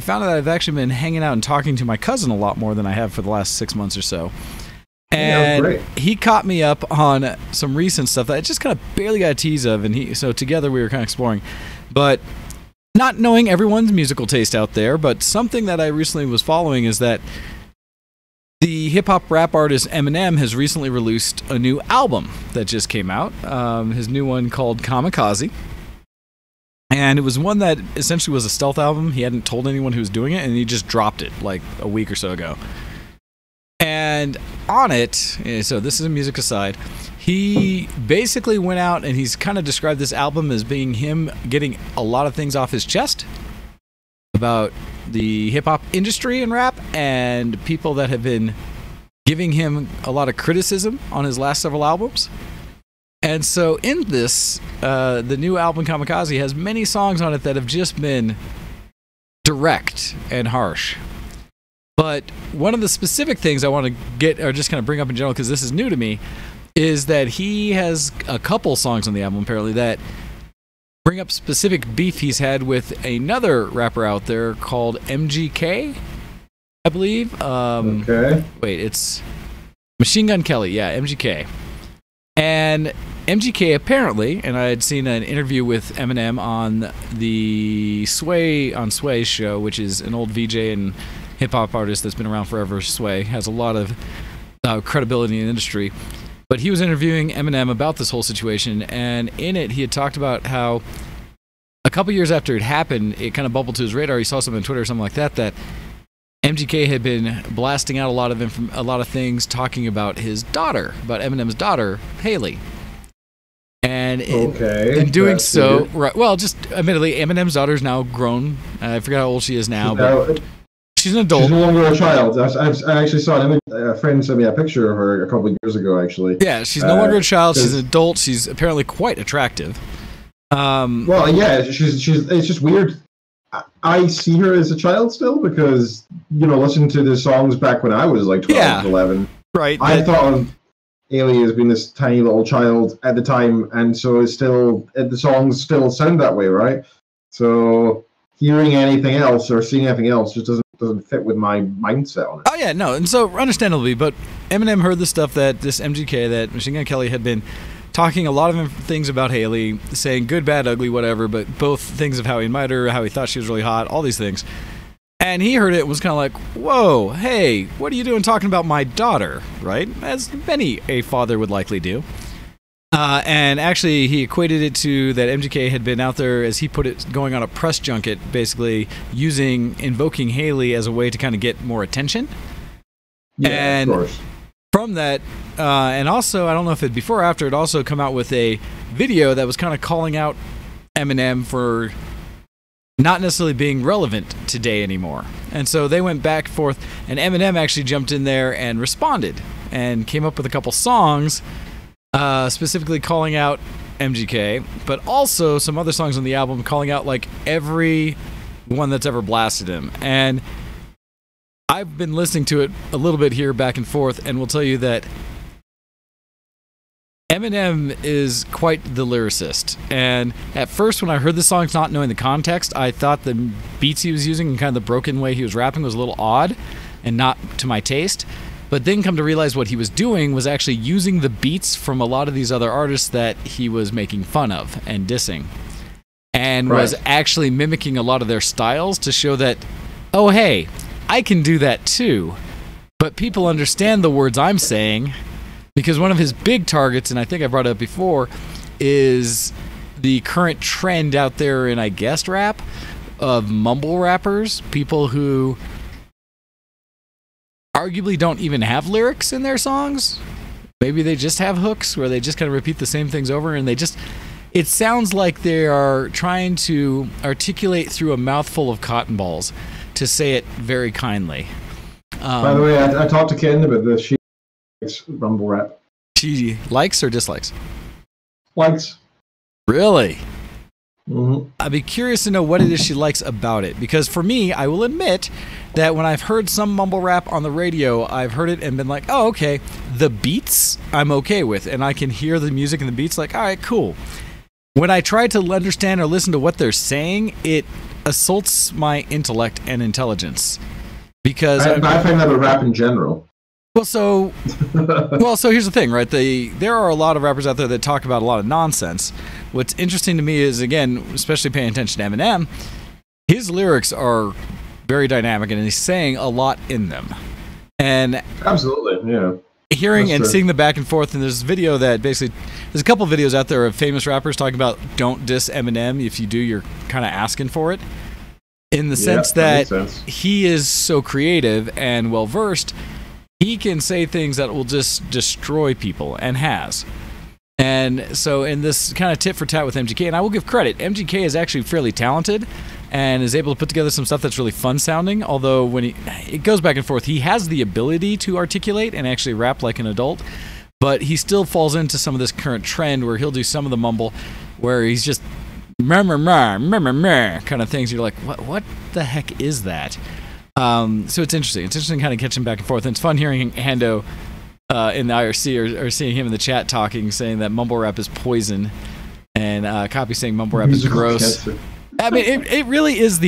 found that I've actually been hanging out and talking to my cousin a lot more than I have for the last 6 months or so. And he caught me up on some recent stuff that I just kind of barely got a tease of, and so together we were kind of exploring. But not knowing everyone's musical taste out there, but something that I recently was following is that the hip-hop rap artist Eminem has recently released a new album that just came out, his new one called Kamikaze. And it was one that essentially was a stealth album. He hadn't told anyone who was doing it, and he just dropped it like a week or so ago. And on it, so this is a music aside, he basically went out and he's kind of described this album as being him getting a lot of things off his chest about the hip-hop industry and rap and people that have been giving him a lot of criticism on his last several albums. And so in this, the new album Kamikaze has many songs on it that have just been direct and harsh. But one of the specific things I want to get, or just kind of bring up in general, because this is new to me, is that he has a couple songs on the album, apparently, that bring up specific beef he's had with another rapper out there called MGK, I believe. Okay. Wait, it's Machine Gun Kelly. Yeah, MGK. And MGK apparently, and I had seen an interview with Eminem on the Sway show, which is an old VJ and hip-hop artist that's been around forever. Sway has a lot of credibility in the industry. But he was interviewing Eminem about this whole situation, and in it he had talked about how a couple years after it happened, it kind of bubbled to his radar. He saw something on Twitter or something like that, that MGK had been blasting out a lot of things talking about his daughter, about Eminem's daughter, Haley. And in doing so, right, well, just admittedly, Eminem's daughter is now grown. I forgot how old she is now, but she's an adult. She's no longer a child. I actually saw an image. A friend sent me a picture of her a couple of years ago, actually. Yeah, she's no longer a child. She's an adult. She's apparently quite attractive. Well, yeah, she's. It's just weird. I see her as a child still because, listening to the songs back when I was like 12, 11. Right. I thought of Haley as being this tiny little child at the time, and so the songs still sound that way, right? So hearing anything else or seeing anything else just doesn't fit with my mindset on it. Oh yeah, no, and so understandably, but Eminem heard the stuff that this MGK, that Machine Gun Kelly, had been talking a lot of things about Haley, saying good, bad, ugly, whatever, but both things of how he admired her, how he thought she was really hot, all these things. And he heard it and was kind of like, whoa, hey, what are you doing talking about my daughter, right? As many a father would likely do. And actually, he equated it to that MGK had been out there, as he put it, going on a press junket, basically invoking Haley as a way to kind of get more attention. Yeah, and of course. From that, and also, I don't know if it before or after, it also come out with a video that was kind of calling out Eminem for not necessarily being relevant today anymore. And so they went back and forth, and Eminem actually jumped in there and responded and came up with a couple songs specifically calling out MGK, but also some other songs on the album calling out like every one that's ever blasted him. And I've been listening to it a little bit here back and forth, and will tell you that Eminem is quite the lyricist, and at first when I heard the songs not knowing the context, I thought the beats he was using and kind of the broken way he was rapping was a little odd and not to my taste. But then come to realize what he was doing was actually using the beats from a lot of these other artists that he was making fun of and dissing, and was actually mimicking a lot of their styles to show that, oh hey, I can do that too, but people understand the words I'm saying. Because one of his big targets, and I think I brought it up before, is the current trend out there in, I guess, rap, of mumble rappers, people who arguably don't even have lyrics in their songs. Maybe they just have hooks where they just kind of repeat the same things over, and it sounds like they are trying to articulate through a mouthful of cotton balls to say it very kindly. By the way, I talked to Ken about this. It's rumble rap. She likes or dislikes? Likes. Really? Mm-hmm. I'd be curious to know what it is she likes about it. Because for me, I will admit that when I've heard some mumble rap on the radio, I've heard it and been like, oh, okay. The beats, I'm okay with. And I can hear the music and the beats like, all right, cool. When I try to understand or listen to what they're saying, it assaults my intellect and intelligence. Because I find that with rap in general. So here's the thing, right? There are a lot of rappers out there that talk about a lot of nonsense. What's interesting to me is, again, especially paying attention to Eminem, his lyrics are very dynamic and he's saying a lot in them. And absolutely, yeah. Hearing That's and true. seeing the back and forth, and there's a video that basically, there's a couple videos out there of famous rappers talking about don't diss Eminem. If you do, you're kind of asking for it. In the sense that he is so creative and well-versed, he can say things that will just destroy people, and has. And so in this kind of tit for tat with MGK, and I will give credit, MGK is actually fairly talented and is able to put together some stuff that's really fun sounding, although when it goes back and forth, he has the ability to articulate and actually rap like an adult, but he still falls into some of this current trend where he'll do some of the mumble where he's just kind of things. You're like, what the heck is that? So it's interesting. It's interesting kind of catching back and forth. And it's fun hearing Hando in the IRC or seeing him in the chat talking, saying that mumble rap is poison, and Copy saying mumble rap is gross. I mean, it really is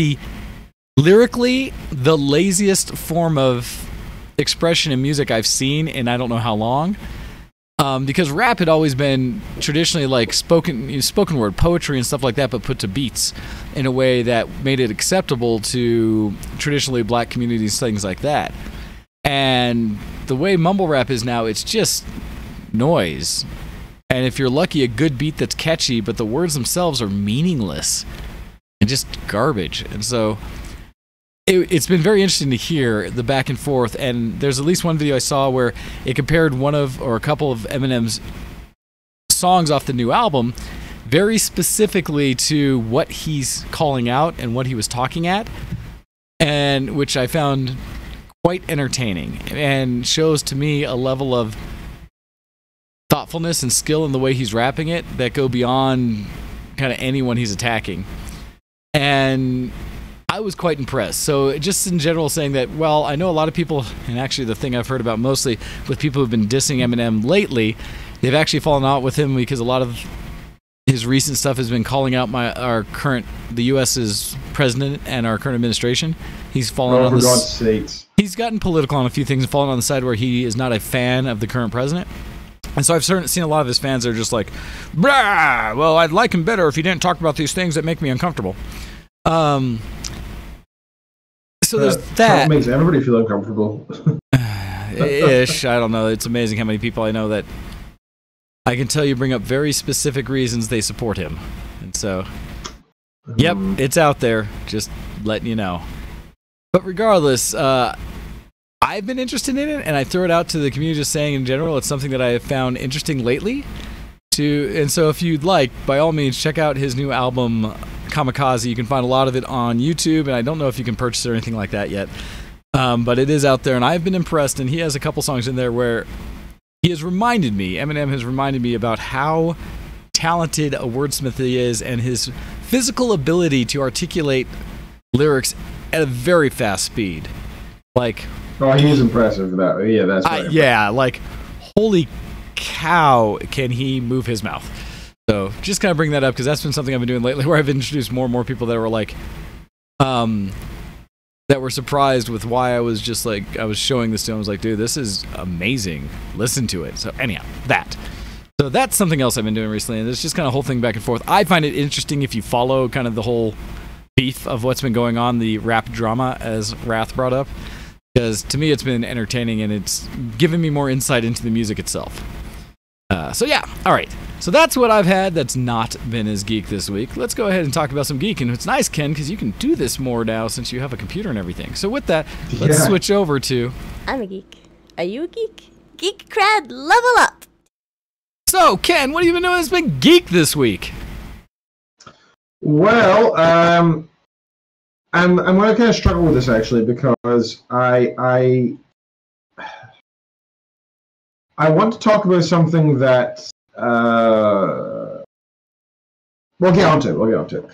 lyrically, the laziest form of expression in music I've seen in I don't know how long. Because rap had always been traditionally like spoken word poetry and stuff like that, but put to beats in a way that made it acceptable to traditionally black communities, things like that. And the way mumble rap is now, it's just noise. And if you're lucky, a good beat that's catchy, but the words themselves are meaningless and just garbage. And so it's been very interesting to hear the back and forth, and there's at least one video I saw where it compared a couple of Eminem's songs off the new album very specifically to what he's calling out and what he was talking at, and which I found quite entertaining and shows to me a level of thoughtfulness and skill in the way he's rapping it that go beyond kind of anyone he's attacking. And I was quite impressed. So just in general saying that, well, I know a lot of people, and actually the thing I've heard about mostly with people who've been dissing Eminem lately, they've actually fallen out with him because a lot of his recent stuff has been calling out the U.S.'s president and our current administration. He's fallen on God's sakes. He's gotten political on a few things and fallen on the side where he is not a fan of the current president. And so I've seen a lot of his fans that are just like, "Blah, well, I'd like him better if he didn't talk about these things that make me uncomfortable." So there's that. Trump makes everybody feel uncomfortable. Ish. I don't know. It's amazing how many people I know that I can tell you bring up very specific reasons they support him. And so, yep, it's out there. Just letting you know. But regardless, I've been interested in it, and I throw it out to the community just saying in general, it's something that I have found interesting lately. And so if you'd like, by all means, check out his new album, Kamikaze. You can find a lot of it on YouTube, and I don't know if you can purchase it or anything like that yet. But it is out there, and I've been impressed, and he has a couple songs in there where Eminem has reminded me about how talented a wordsmith he is and his physical ability to articulate lyrics at a very fast speed. Like, oh, he is impressive for that. Yeah, that's right. Yeah, like, holy cow can he move his mouth. So just kind of bring that up because that's been something I've been doing lately, where I've introduced more and more people that were like, that were surprised with why I was just like, I was showing this to them. I was like, dude, this is amazing. Listen to it. So anyhow, So that's something else I've been doing recently, and it's just kind of a whole thing back and forth. I find it interesting if you follow kind of the whole beef of what's been going on, the rap drama, as Wrath brought up, because to me it's been entertaining and it's given me more insight into the music itself. So yeah, all right. So that's what I've had that's not been as geek this week. Let's go ahead and talk about some geek. And it's nice, Ken, because you can do this more now since you have a computer and everything. So with that, let's switch over to... I'm a geek. Are you a geek? Geek cred, level up! So, Ken, what have you been doing that's been geek this week? Well, I'm going to kind of struggle with this, actually, because I want to talk about something that we'll get onto.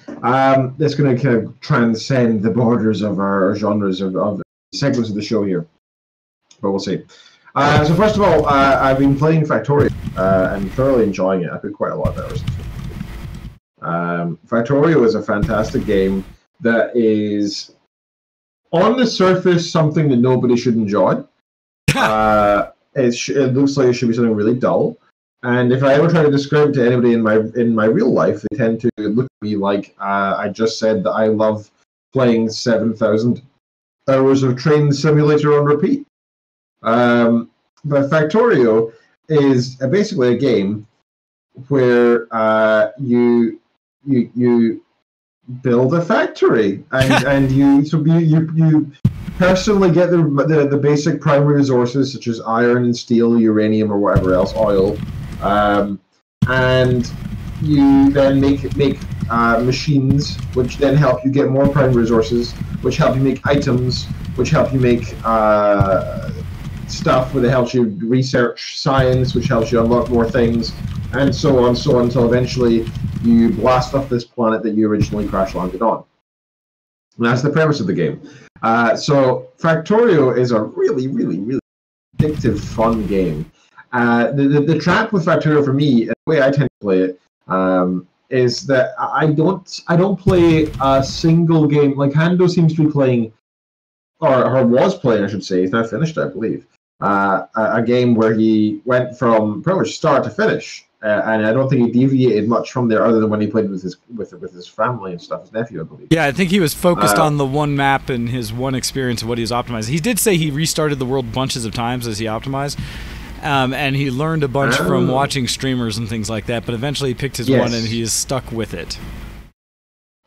That's going to kind of transcend the borders of our genres of segments of the show here, but we'll see. So first of all, I've been playing Factorio and thoroughly enjoying it. I put quite a lot of hours into it. Factorio is a fantastic game that is, on the surface, something that nobody should enjoy. It looks like it should be something really dull. And if I ever try to describe it to anybody in my real life, they tend to look at me like I just said that I love playing 7,000 hours of Train Simulator on repeat. But Factorio is basically a game where you build a factory and you personally get the basic primary resources such as iron and steel, uranium, or whatever else, oil, and you then make machines which then help you get more primary resources, which help you make items, which help you make stuff that helps you research science, which helps you unlock more things, and so on until eventually you blast off this planet that you originally crash landed on. And that's the premise of the game. So Factorio is a really, really, really addictive, fun game. The trap with Factorio for me, and the way I tend to play it, is that I don't play a single game. Like Hando seems to be playing, or was playing, I should say. He's now finished, I believe. A game where he went from pretty much start to finish, and I don't think he deviated much from there, other than when he played with his family and stuff, his nephew, I believe. Yeah, I think he was focused on the one map and his one experience of what he was optimizing. He did say he restarted the world bunches of times as he optimized, and he learned a bunch from watching streamers and things like that. But eventually, he picked his one, and he is stuck with it.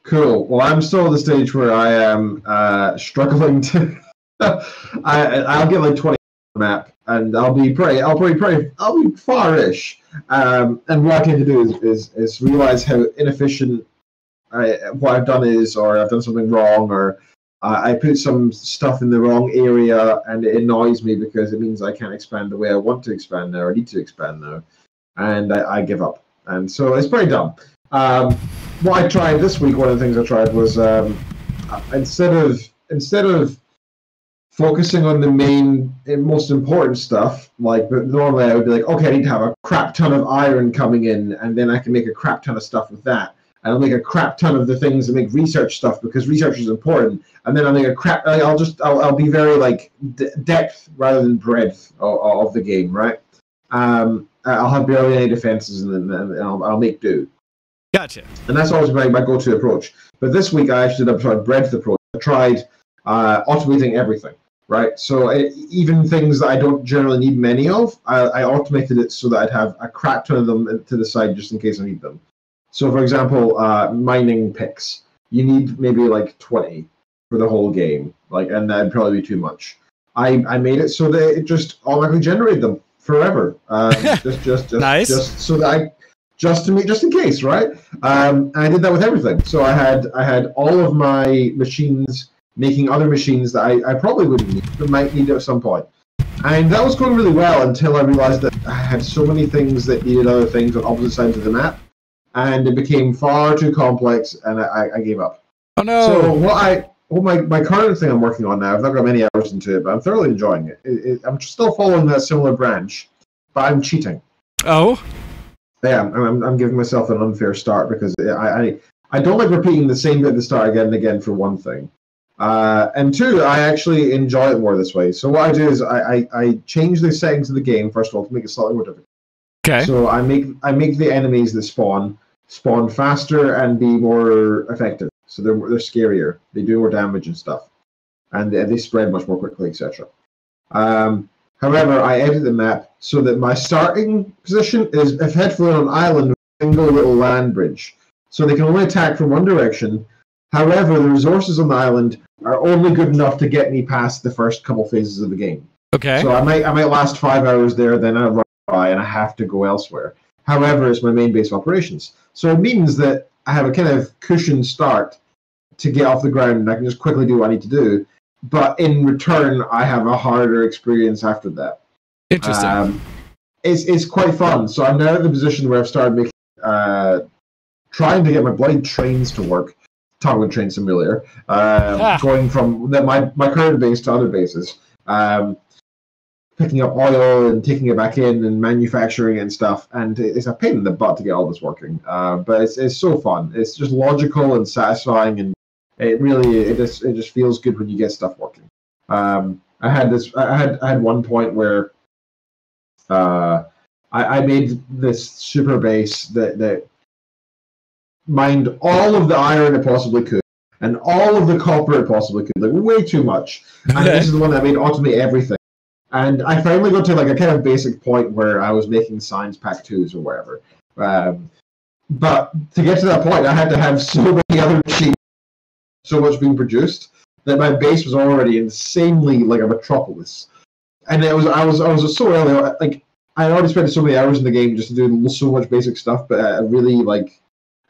Cool. Well, I'm still at the stage where I am struggling to. I'll get like 20 map, and I'll be far-ish. And what I tend to do is realize how inefficient what I've done is, or I've done something wrong, or I put some stuff in the wrong area, and it annoys me because it means I can't expand the way I want to expand now, or need to expand now, and I give up. And so it's pretty dumb. What I tried this week, one of the things I tried was instead of focusing on the main and most important stuff, like normally I would be like, okay, I need to have a crap ton of iron coming in, and then I can make a crap ton of stuff with that. And I'll make a crap ton of the things that make research stuff because research is important. And then I'll make a crap. I'll be very like depth rather than breadth of the game, right? I'll have barely any defenses, and I'll make do. Gotcha. And that's always my go-to approach. But this week I actually did a breadth approach. I tried automating everything. Right, so even things that I don't generally need many of, I automated it so that I'd have a crap ton of them to the side just in case I need them. So, for example, mining picks, you need maybe like 20 for the whole game, and that'd probably be too much. I made it so that it just automatically generated them forever, just nice. Just in case, right? And I did that with everything. So I had all of my machines making other machines that I probably wouldn't need, but might need at some point. And that was going really well until I realized that I had so many things that needed other things on opposite sides of the map, and it became far too complex, and I gave up. Oh no! So my current thing I'm working on now, I've not got many hours into it, but I'm thoroughly enjoying it. I'm still following that similar branch, but I'm cheating. Oh? Yeah, I'm giving myself an unfair start because I don't like repeating the same bit at the start again and again, for one thing. And two, I actually enjoy it more this way. So what I do is I change the settings of the game, first of all, to make it slightly more difficult. Okay. So I make the enemies that spawn faster and be more effective. So they're scarier. They do more damage and stuff, and they spread much more quickly, etc. However, I edit the map so that my starting position is effectively on an island with a single little land bridge, so they can only attack from one direction. However, the resources on the island are only good enough to get me past the first couple phases of the game. Okay. So I might last 5 hours there, then I run by and I have to go elsewhere. However, it's my main base of operations. So it means that I have a kind of cushioned start to get off the ground and I can just quickly do what I need to do. But in return, I have a harder experience after that. Interesting. It's quite fun. So I'm now in the position where I've started making, trying to get my blind trains to work. Talking about Train Simulator. Going from my current base to other bases. Picking up oil and taking it back in and manufacturing it and stuff. And it's a pain in the butt to get all this working. But it's so fun. It's just logical and satisfying, and it just feels good when you get stuff working. I had one point where I made this super base that mined all of the iron it possibly could and all of the copper it possibly could, like way too much. And this is the one that made automate everything. And I finally got to like a kind of basic point where I was making Science Pack 2s or whatever. But to get to that point, I had to have so many other machines, so much being produced, that my base was already insanely like a metropolis. And I was so early, like I already spent so many hours in the game just to do so much basic stuff, but I really like,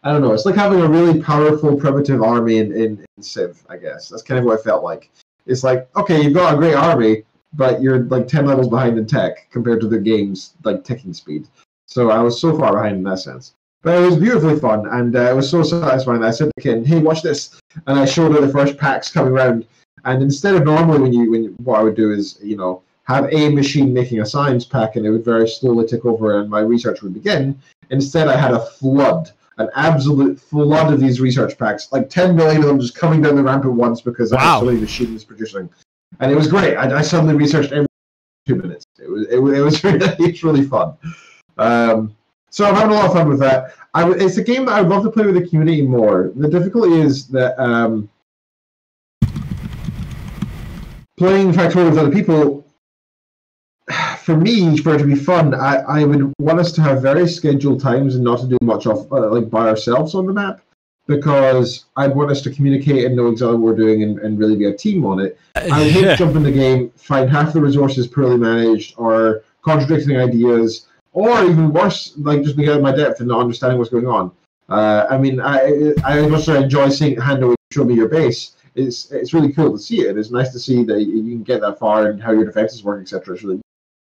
I don't know, it's like having a really powerful primitive army in Civ, I guess. That's kind of what I felt like. It's like, okay, you've got a great army, but you're like 10 levels behind in tech compared to the game's like ticking speed. So I was so far behind in that sense. But it was beautifully fun, and it was so satisfying that I said to the kid, hey, watch this. And I showed her the first packs coming around. And instead of normally when what I would do is, have a machine making a science pack and it would very slowly tick over and my research would begin. Instead, I had a flood. An absolute flood of these research packs, like 10 million of them just coming down the ramp at once because I had so many machines producing. And it was great. I suddenly researched every 2 minutes. It was really fun. So I'm having a lot of fun with that. It's a game that I'd love to play with the community more. The difficulty is that playing Factorial with other people, for me, for it to be fun, I would want us to have very scheduled times and not to do much of like by ourselves on the map, because I'd want us to communicate and know exactly what we're doing and really be a team on it. I would hate to jump in the game, find half the resources poorly managed or contradicting ideas, or even worse, like just being out of my depth and not understanding what's going on. I much enjoy seeing Hando show me your base. It's really cool to see it. It's nice to see that you can get that far and how your defenses work, etc. It's really,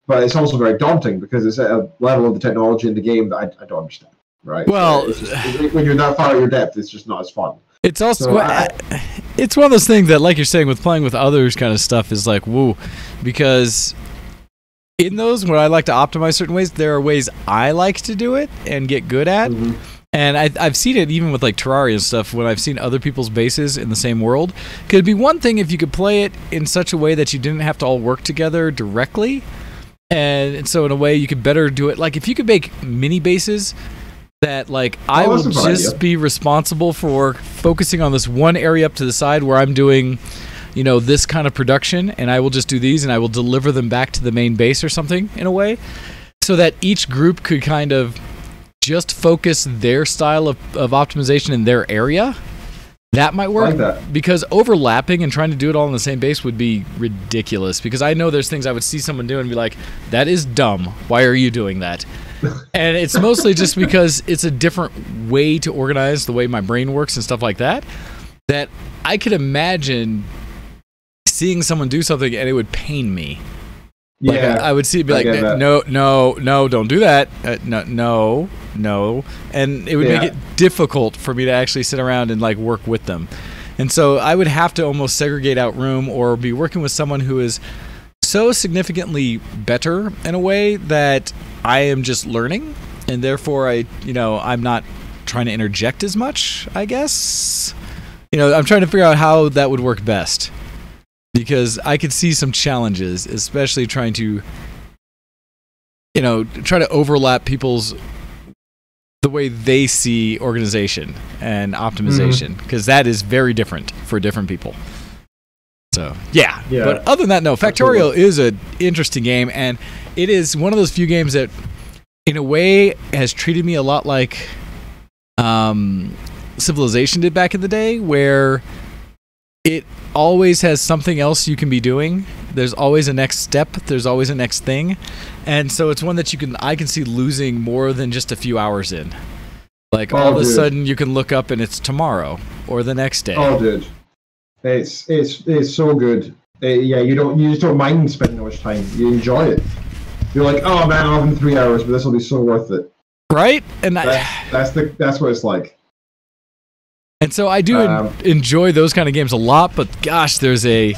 but it's also very daunting because it's at a level of the technology in the game that I don't understand. Right. Well, when you're that far at your depth, it's just not as fun. It's also it's one of those things that, like you're saying, with playing with others, kind of stuff is like woo, because in those where I like to optimize certain ways, there are ways I like to do it and get good at. Mm-hmm. And I've seen it even with like Terraria and stuff when I've seen other people's bases in the same world. Could be one thing if you could play it in such a way that you didn't have to all work together directly. And so in a way you could better do it. Like if you could make mini bases that like I will just be responsible for focusing on this one area up to the side where I'm doing, this kind of production, and I will just do these and I will deliver them back to the main base or something in a way, so that each group could kind of just focus their style of optimization in their area. That might work, because overlapping and trying to do it all in the same base would be ridiculous, because I know there's things I would see someone do and be like, that is dumb. Why are you doing that? And it's mostly just because it's a different way to organize the way my brain works and stuff like that, that I could imagine seeing someone do something and it would pain me. Like I would see it be like, no, don't do that. No. And it would make it difficult for me to actually sit around and like work with them. And so I would have to almost segregate out room or be working with someone who is so significantly better in a way that I am just learning, and therefore I'm not trying to interject as much, I guess. I'm trying to figure out how that would work best, because I could see some challenges, especially trying to try to overlap the way they see organization and optimization, because that is very different for different people. So yeah. But other than that, no, Factorial is an interesting game, and it is one of those few games that in a way has treated me a lot like Civilization did back in the day, where it always has something else you can be doing. There's always a next step. There's always a next thing. And so it's one that I can see losing more than just a few hours in. Like all of a sudden you can look up and it's tomorrow or the next day. Oh, dude. It's so good. You just don't mind spending that much time. You enjoy it. You're like, oh man, I'm having 3 hours, but this will be so worth it. Right? And that's what it's like. And so I do enjoy those kind of games a lot, but gosh, there's a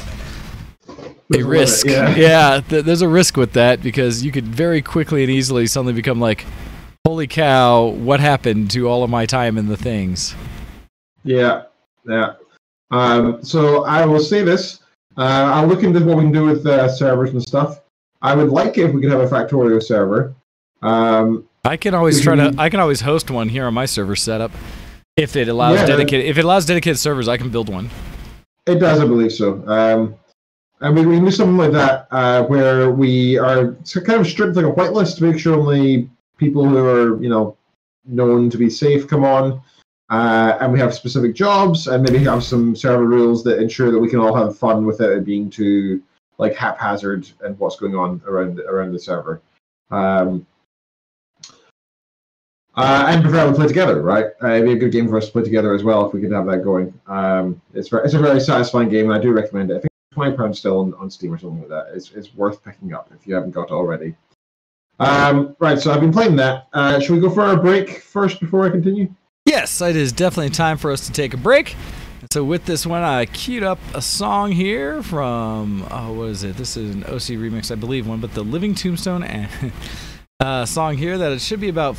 risk. There's a risk with that, because you could very quickly and easily suddenly become like, holy cow, what happened to all of my time in the things? Yeah. So I will say this. I'll look into what we can do with servers and stuff. I would like it if we could have a Factorio server. I can always host one here on my server setup. If it allows dedicated servers, I can build one. It does, I believe so. And we can do something like that, where we are kind of stripped like a whitelist to make sure only people who are, known to be safe come on, and we have specific jobs, and maybe have some server rules that ensure that we can all have fun without it being too like haphazard and what's going on around the server. And prefer we play together, right? It'd be a good game for us to play together as well if we could have that going. It's a very satisfying game, and I do recommend it. I think it's £20 still on Steam or something like that. It's worth picking up if you haven't got it already. Right, so I've been playing that. Should we go for our break first before I continue? Yes, it is definitely time for us to take a break. So with this one, I queued up a song here from, what is it? This is an OC remix, I believe, but the Living Tombstone and song here that it should be about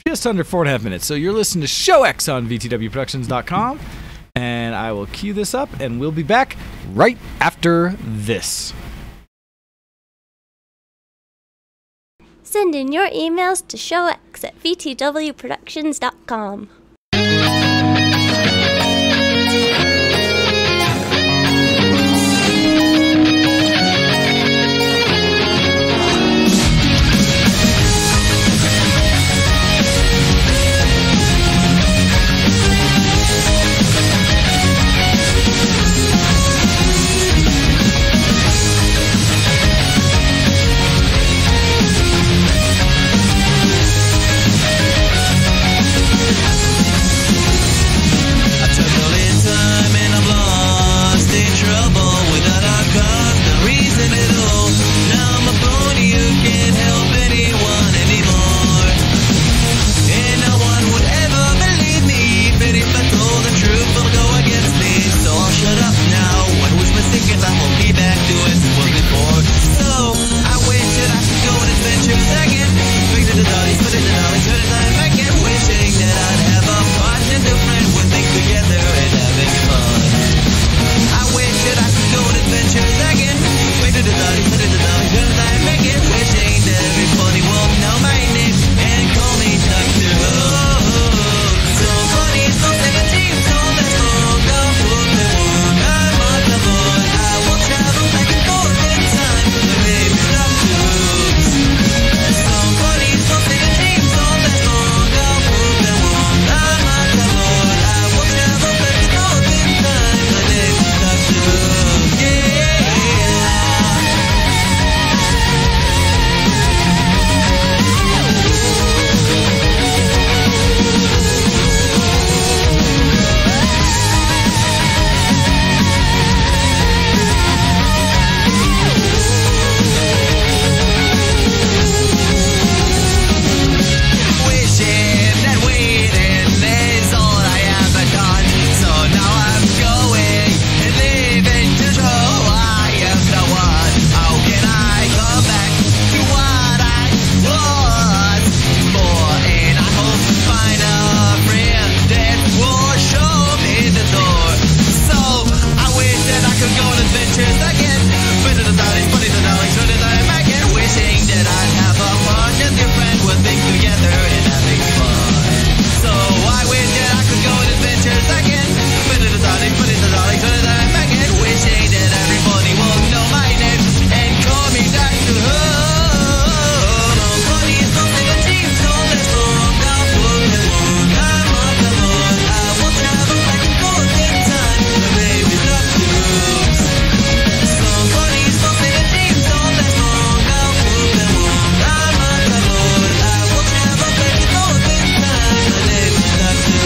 just under 4.5 minutes. So you're listening to Show X on VTWProductions.com, and I will cue this up, and we'll be back right after this. Send in your emails to showx@vtwproductions.com. adventures again. But the darling, funny the darling, so did I again. Wishing that I'd have a partner, dear friend, we'll think together and having fun. So I wish that I could go on adventures again. But the darling, funny the darling, so did I again. Wishing that everybody will know my name and call me back to home. Funny is something that seems so less long. I'll put the moon, I'm on the moon. I won't have a friend for a good time, but maybe not too. Somebody is something that seems so less long. I'll put the moon, I'm on the moon. I won't have a friend for a good time, but maybe not too.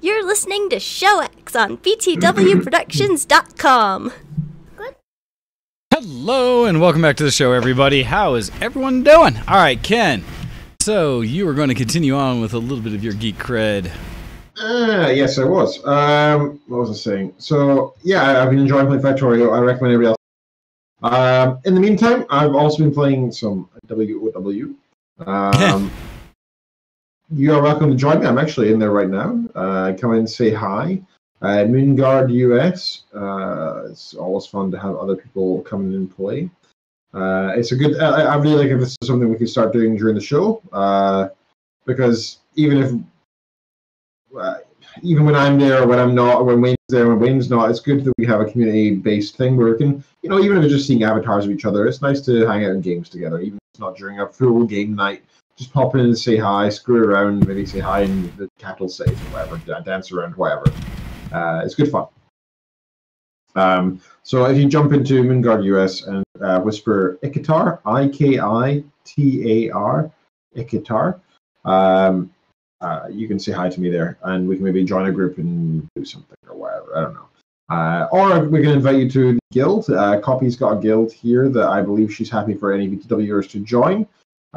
You're listening to Show X on btwproductions.com. Hello and welcome back to the show, everybody. How is everyone doing? All right, Ken. So you were going to continue on with a little bit of your geek cred. Yes, I was. What was I saying? So, yeah, I've been enjoying playing Factorio. I recommend everybody else. In the meantime, I've also been playing some WOW. You are welcome to join me. I'm actually in there right now. Come in and say hi. Moonguard US. It's always fun to have other people come in and play. It's a good. I really like if this is something we can start doing during the show. Because even when I'm there or when I'm not, or when Wayne's there or when Wayne's not, it's good that we have a community-based thing where we can, even if it's just seeing avatars of each other, it's nice to hang out in games together, even if it's not during a full game night. Just pop in and say hi, screw around, maybe say hi in the capital safe or whatever, dance around, whatever. It's good fun. So if you jump into Moonguard US and whisper Ikitar, I-K-I-T-A-R, Ikitar, you can say hi to me there, and we can maybe join a group and do something or whatever. I don't know. Or we can invite you to the guild. Copy's got a guild here that I believe she's happy for any BTWers to join.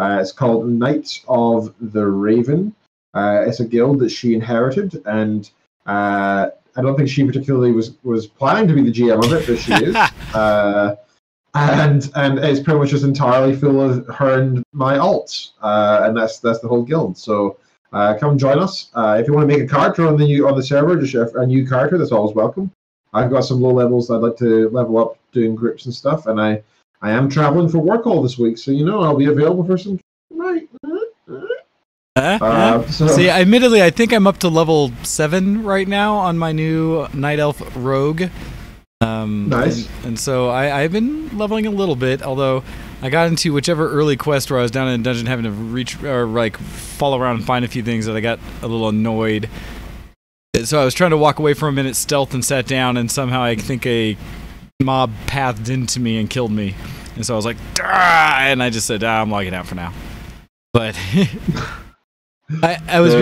It's called Knights of the Raven. It's a guild that she inherited, and I don't think she particularly was planning to be the GM of it, but she is. And it's pretty much just entirely full of her and my alts, and that's the whole guild. So come join us. If you want to make a character on the server, just a new character, that's always welcome. I've got some low levels that I'd like to level up doing groups and stuff, and I am traveling for work all this week, so I'll be available for some. Right. See, admittedly, I think I'm up to level 7 right now on my new Night Elf Rogue. Nice. And so I've been leveling a little bit, although I got into whichever early quest where I was down in a dungeon having to reach or fall around and find a few things that I got a little annoyed. So I was trying to walk away for a minute, stealth, and sat down, and somehow I think a mob pathed into me and killed me. And so I was like, "Dah!" And I just said, I'm logging out for now. But I was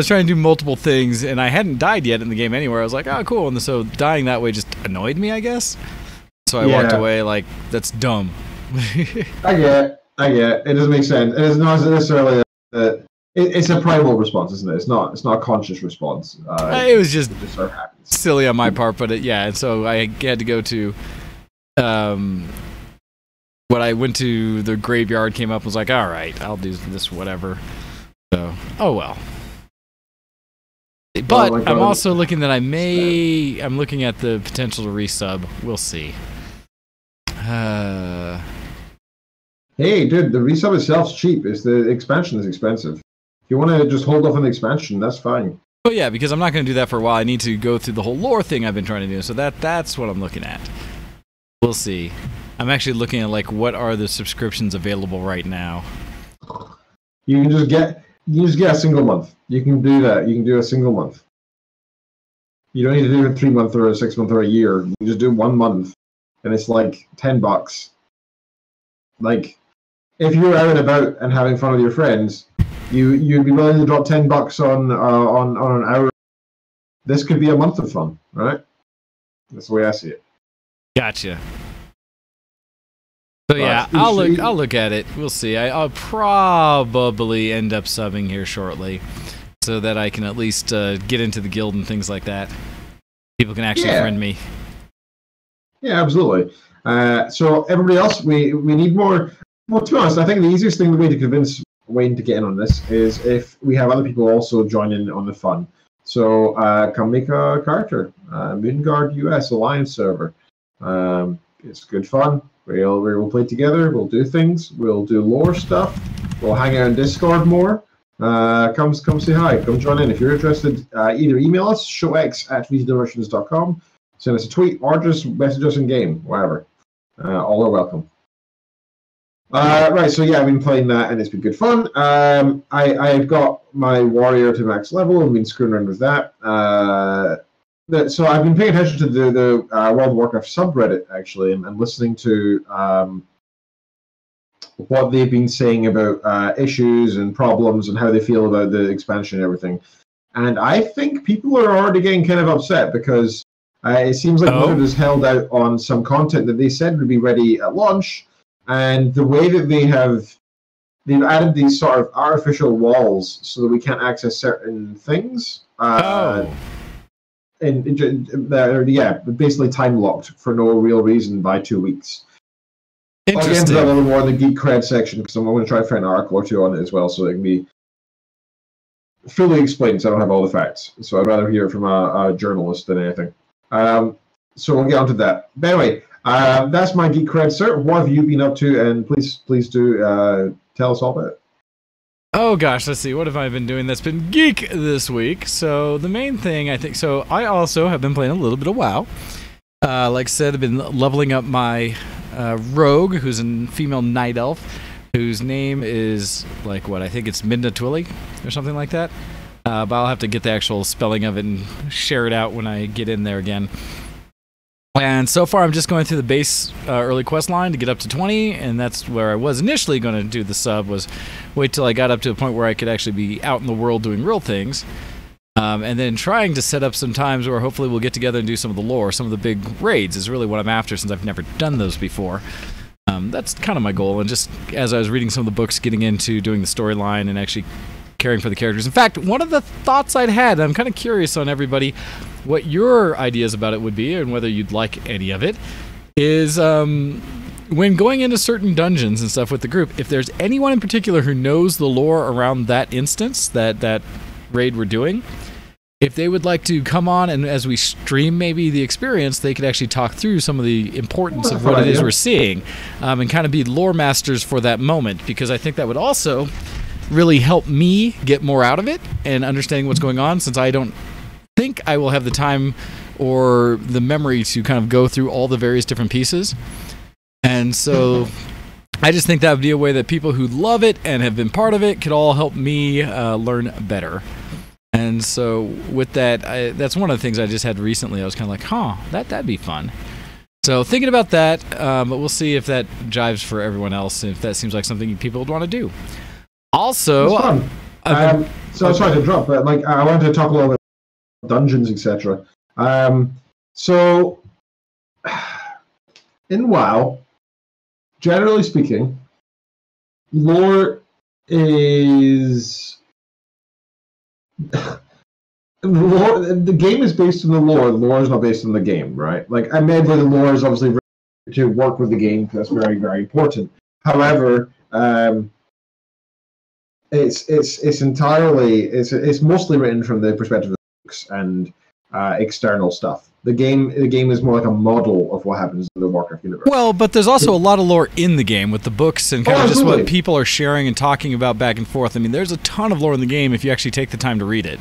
trying to do multiple things, and I hadn't died yet in the game anywhere. I was like, oh, cool. And so dying that way just annoyed me, I guess. So I walked away like, that's dumb. I get it. It doesn't make sense. It is not necessarily it's a primal response, isn't it? It's not a conscious response. It was just sort of happens. Silly on my part, but and so I had to go to when I went to the graveyard, came up, was like, all right, I'll do this, whatever. So, oh well. But my God. I'm also looking that I'm looking at the potential to resub. We'll see. Hey, dude, the resub itself's cheap. It's the expansion is expensive. If you want to just hold off on the expansion, that's fine. Oh yeah, because I'm not going to do that for a while. I need to go through the whole lore thing I've been trying to do. So that's what I'm looking at. We'll see. I'm actually looking at like what are the subscriptions available right now. You can just get a single month. You can do that. You can do a single month. You don't need to do a 3 month or a 6 month or a year. You just do 1 month, and it's like $10. Like, if you're out and about and having fun with your friends, you'd be willing to drop $10 on an hour. This could be a month of fun, right? That's the way I see it. Gotcha. So yeah, I'll look at it. We'll see. I'll probably end up subbing here shortly, so that I can at least get into the guild and things like that. People can actually friend me. Yeah, absolutely. So everybody else, we need more. Well, to be honest, I think the easiest thing, the way to convince Wayne to get in on this is if we have other people also join in on the fun. So come make a character. Moonguard US Alliance server. It's good fun. We'll play together. We'll do things. We'll do lore stuff. We'll hang out on Discord more. Come say hi. Come join in. If you're interested, either email us, showx@vtdimensions.com, send us a tweet, or just message us in game, whatever. All are welcome. Right, so yeah, I've been playing that, and it's been good fun. I've got my warrior to max level and been screwing around with that. So I've been paying attention to the World of Warcraft subreddit, actually, and listening to what they've been saying about issues and problems and how they feel about the expansion and everything. And I think people are already getting kind of upset because it seems like Blizzard has held out on some content that they said would be ready at launch. And the way that they've added these sort of artificial walls so that we can't access certain things. Basically time locked for no real reason by 2 weeks. I'll get into that a little more in the Geek Cred section because I'm going to try to find an article or two on it as well so it can be fully explained so I don't have all the facts. So I'd rather hear it from a journalist than anything. So we'll get onto that. But anyway, that's my Geek Cred, sir. What have you been up to? And please do tell us all about it. Oh gosh, let's see. What have I been doing that's been geek this week? So the main thing I think. So I also have been playing a little bit of WoW. Like I said, I've been leveling up my rogue, who's a female night elf, whose name is like what I think it's Midna Twilly or something like that. But I'll have to get the actual spelling of it and share it out when I get in there again. And so far, I'm just going through the base early quest line to get up to 20, and that's where I was initially going to do the sub, was wait till I got up to a point where I could actually be out in the world doing real things, and then trying to set up some times where hopefully we'll get together and do some of the lore. Some of the big raids is really what I'm after, since I've never done those before. That's kind of my goal, and just as I was reading some of the books, getting into doing the storyline and actually caring for the characters. In fact, one of the thoughts I'd had, I'm kind of curious on everybody what your ideas about it would be and whether you'd like any of it, is when going into certain dungeons and stuff with the group, if there's anyone in particular who knows the lore around that instance, that raid we're doing, if they would like to come on and as we stream maybe the experience, they could actually talk through some of the importance of what it is we're seeing, and kind of be lore masters for that moment, because I think that would also really help me get more out of it and understanding what's going on, since I don't think I will have the time or the memory to kind of go through all the various different pieces. And so I just think that would be a way that people who love it and have been part of it could all help me learn better. And so with that, that's one of the things I just had recently. I was kind of like, that'd be fun. So thinking about that, but we'll see if that jives for everyone else, if that seems like something people would want to do. Also, it's fun. So sorry to drop, but like I wanted to talk a little bit about dungeons, etc. So in WoW, generally speaking, lore is the game is based on the lore. The lore is not based on the game, right? Like, admittedly, the lore is obviously written to work with the game because that's very, very important. However, it's mostly written from the perspective of and external stuff. The game is more like a model of what happens in the Warcraft universe. Well, but there's also a lot of lore in the game with the books and kind of just absolutely. what people are sharing and talking about back and forth. I mean, there's a ton of lore in the game if you actually take the time to read it.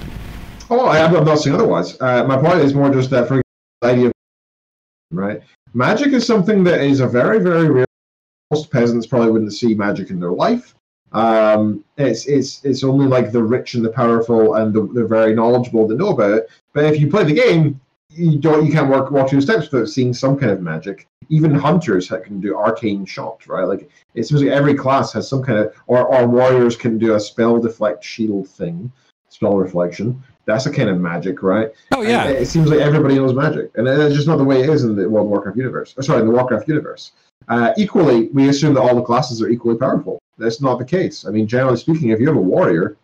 Oh, I'm not saying otherwise. My point is more just that, for the idea of right, magic is something that is a very, very real. Most peasants probably wouldn't see magic in their life. It's only like the rich and the powerful and the very knowledgeable that know about it. But if you play the game, you can't walk 2 steps without seeing some kind of magic. Even hunters can do arcane shots, right? Like it seems like every class has some kind of, or warriors can do a spell deflect shield thing, spell reflection. That's a kind of magic, right? Oh yeah. And it seems like everybody knows magic, and that's just not the way it is in the World of Warcraft universe. In the Warcraft universe. Equally, we assume that all the classes are equally powerful. That's not the case. I mean, generally speaking, if you have a warrior,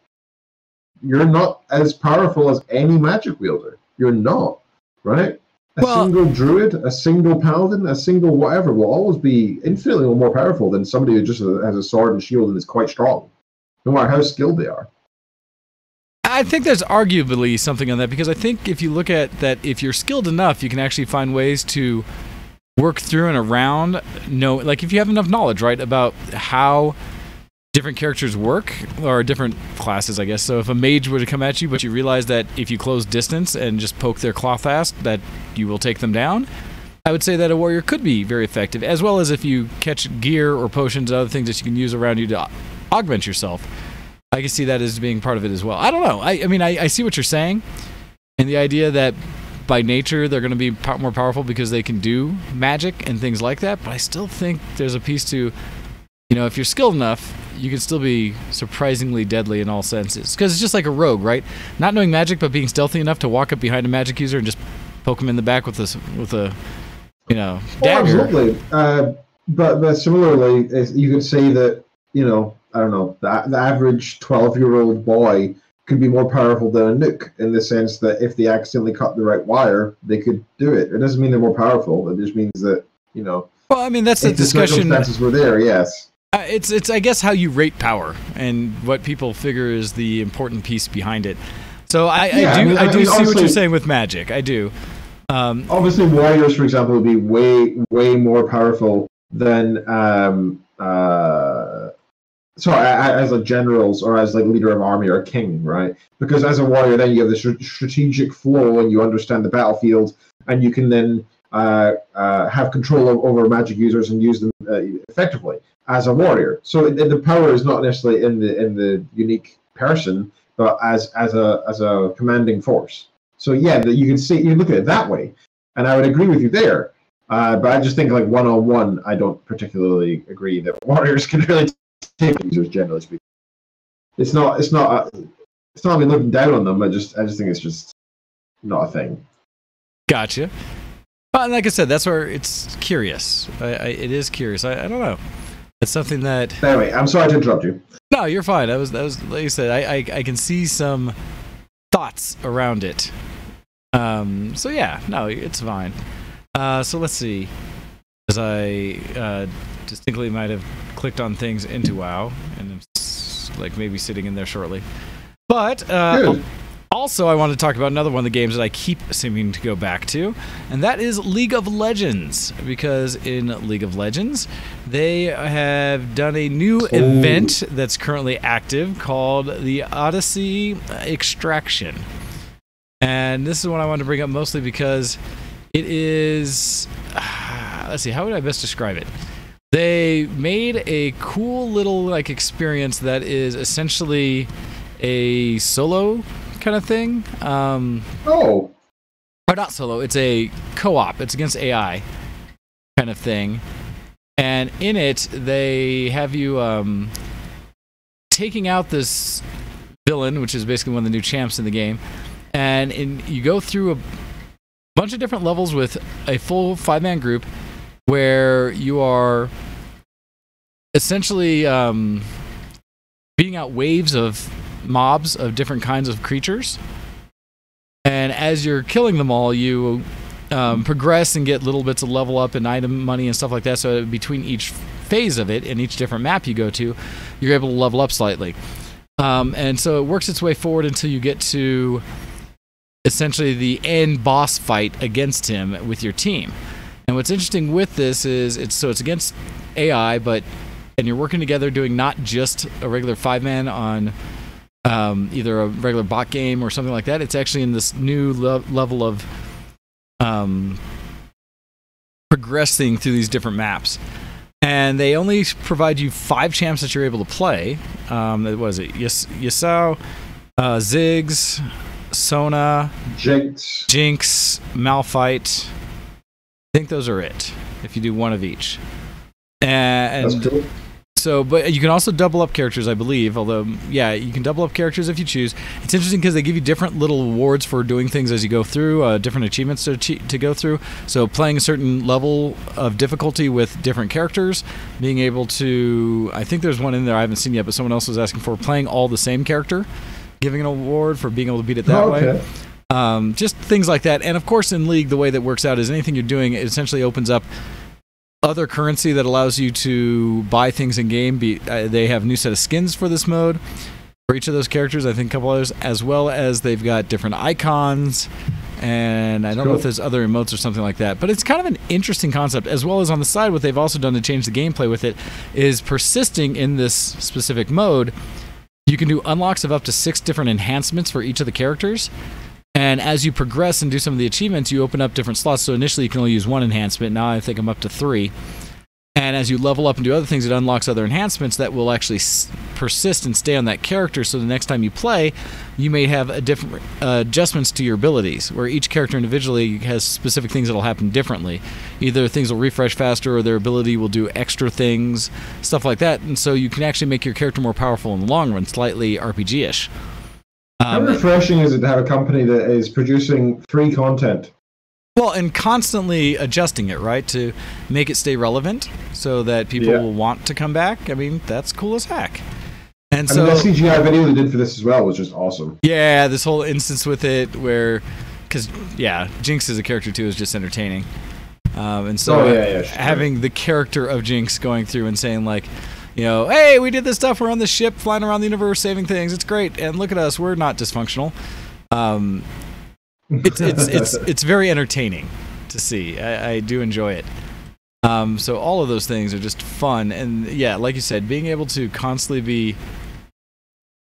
you're not as powerful as any magic wielder. You're not, right? A single druid, a single paladin, a single whatever will always be infinitely more powerful than somebody who just has a sword and shield and is quite strong, no matter how skilled they are. I think there's arguably something on that, because I think if you look at that, if you're skilled enough, you can actually find ways to work through and around, like if you have enough knowledge, right, about how different characters work, or different classes, I guess. So if a mage were to come at you, but you realize that if you close distance and just poke their claw fast, that you will take them down, I would say that a warrior could be very effective, as well as if you catch gear or potions and other things that you can use around you to augment yourself. I can see that as being part of it as well. I don't know. I mean, I see what you're saying, and the idea that by nature they're going to be more powerful because they can do magic and things like that, but I still think there's a piece to, if you're skilled enough, you can still be surprisingly deadly in all senses. Because it's just like a rogue, right? Not knowing magic, but being stealthy enough to walk up behind a magic user and just poke him in the back with a dagger. Absolutely. But similarly, you could say that, I don't know, the average 12-year-old boy could be more powerful than a nuke, in the sense that if they accidentally cut the right wire, they could do it. It doesn't mean they're more powerful. It just means that, Well, I mean, that's the discussion. The circumstances were there, yes. It's I guess how you rate power and what people figure is the important piece behind it. So I do see what you're saying with magic. I do. Obviously, warriors, for example, would be way more powerful than as like generals or as like leader of army or a king, right? Because as a warrior, then you have the strategic flow and you understand the battlefield, and you can then have control over magic users and use them effectively as a warrior. So the power is not necessarily in the unique person, but as a commanding force. So yeah, you can look at it that way, and I would agree with you there. But I just think like one-on-one, I don't particularly agree that warriors can really take users, generally speaking. It's not me looking down on them. I just think it's just not a thing. Gotcha. Well, and like I said, that's where it's curious. It is curious. I don't know. It's something that. Anyway, I'm sorry to interrupt you. No, you're fine. That was like you said. I can see some thoughts around it. So yeah, no, it's fine. So let's see. As I distinctly might have clicked on things into WoW, and I'm like maybe sitting in there shortly. But also, I want to talk about another one of the games that I keep seeming to go back to, and that is League of Legends. Because in League of Legends, they have done a new event that's currently active called the Odyssey Extraction. And this is what I wanted to bring up mostly because it is... let's see, how would I best describe it? They made a cool little experience that is essentially a solo kind of thing. Or not solo, it's a co-op. It's against AI kind of thing. And in it, they have you taking out this villain, which is basically one of the new champs in the game. And you go through a bunch of different levels with a full 5-man group where you are essentially beating out waves of mobs of different kinds of creatures. And as you're killing them all, you progress and get little bits of level up and item money and stuff like that. So between each phase of it and each different map you go to, you're able to level up slightly. And so it works its way forward until you get to essentially the end boss fight against him with your team. And what's interesting with this is it's against AI, and you're working together doing not just a regular 5-man on either a regular bot game or something like that. It's actually in this new level of progressing through these different maps. And they only provide you 5 champs that you're able to play. What is it? Yasuo, Ziggs, Sona, Jinx, Malphite. I think those are it, if you do one of each. And That's cool. So, but you can also double up characters, I believe. Although, yeah, you can double up characters if you choose. It's interesting because they give you different little awards for doing things as you go through, different achievements to go through. So, playing a certain level of difficulty with different characters, being able to, I think there's one in there I haven't seen yet, but someone else was asking for playing all the same character, giving an award for being able to beat it that way. Just things like that. And of course, in League, the way that works out is anything you're doing, it essentially opens up other currency that allows you to buy things in game. They have a new set of skins for this mode for each of those characters, I think a couple others, as well as they've got different icons, and I don't know if there's other emotes or something like that, but it's kind of an interesting concept. As well as on the side, what they've also done to change the gameplay with it is persisting in this specific mode. You can do unlocks of up to 6 different enhancements for each of the characters. And as you progress and do some of the achievements, you open up different slots. So initially you can only use 1 enhancement. Now I think I'm up to 3. And as you level up and do other things, it unlocks other enhancements that will actually persist and stay on that character. So the next time you play, you may have a different adjustments to your abilities, where each character individually has specific things that will happen differently. Either things will refresh faster, or their ability will do extra things, stuff like that. And so you can actually make your character more powerful in the long run, slightly RPG-ish. How refreshing is it to have a company that is producing free content? Well, and constantly adjusting it, right, to make it stay relevant so that people will want to come back. I mean, that's cool as heck. And so the CGI video they did for this as well was just awesome. Yeah, this whole instance with it where, because, Jinx as a character, too, is just entertaining. And so having the character of Jinx going through and saying, like, you know, hey, we did this stuff. We're on this ship flying around the universe saving things. It's great. And look at us. We're not dysfunctional. It's very entertaining to see. I do enjoy it. So all of those things are just fun. And yeah, like you said, being able to constantly be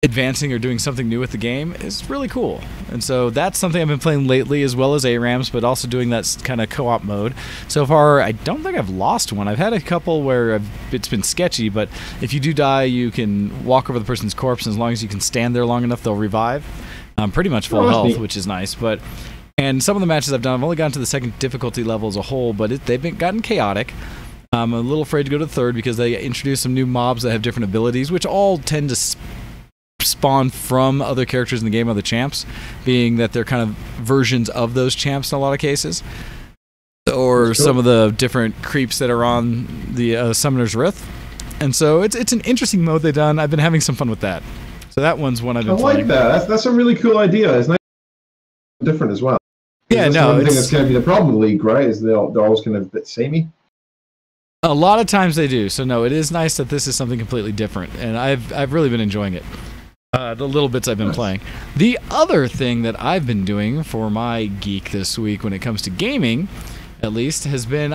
advancing or doing something new with the game is really cool. And so that's something I've been playing lately, as well as ARAMs, but also doing that kind of co-op mode. So far, I don't think I've lost one. I've had a couple where it's been sketchy, but if you do die, you can walk over the person's corpse, and as long as you can stand there long enough, they'll revive. Pretty much full health, which is nice. And some of the matches I've done, I've only gotten to the 2nd difficulty level as a whole, but they've gotten chaotic. I'm a little afraid to go to the 3rd because they introduce some new mobs that have different abilities, which all tend to spawn from other characters in the game, other champs, being that they're kind of versions of those champs in a lot of cases, or some of the different creeps that are on the Summoner's Rift. And so it's an interesting mode they've done. I've been having some fun with that. So that one's one I've been playing. I like that. That's a really cool idea. It's nice, different as well. Yeah, that's one thing that's going to be the problem with League, right? Is they're always kind of a bit samey. A lot of times they do. So no, it is nice that this is something completely different, and I've really been enjoying it. The little bits I've been playing. The other thing that I've been doing for my geek this week, when it comes to gaming, at least, has been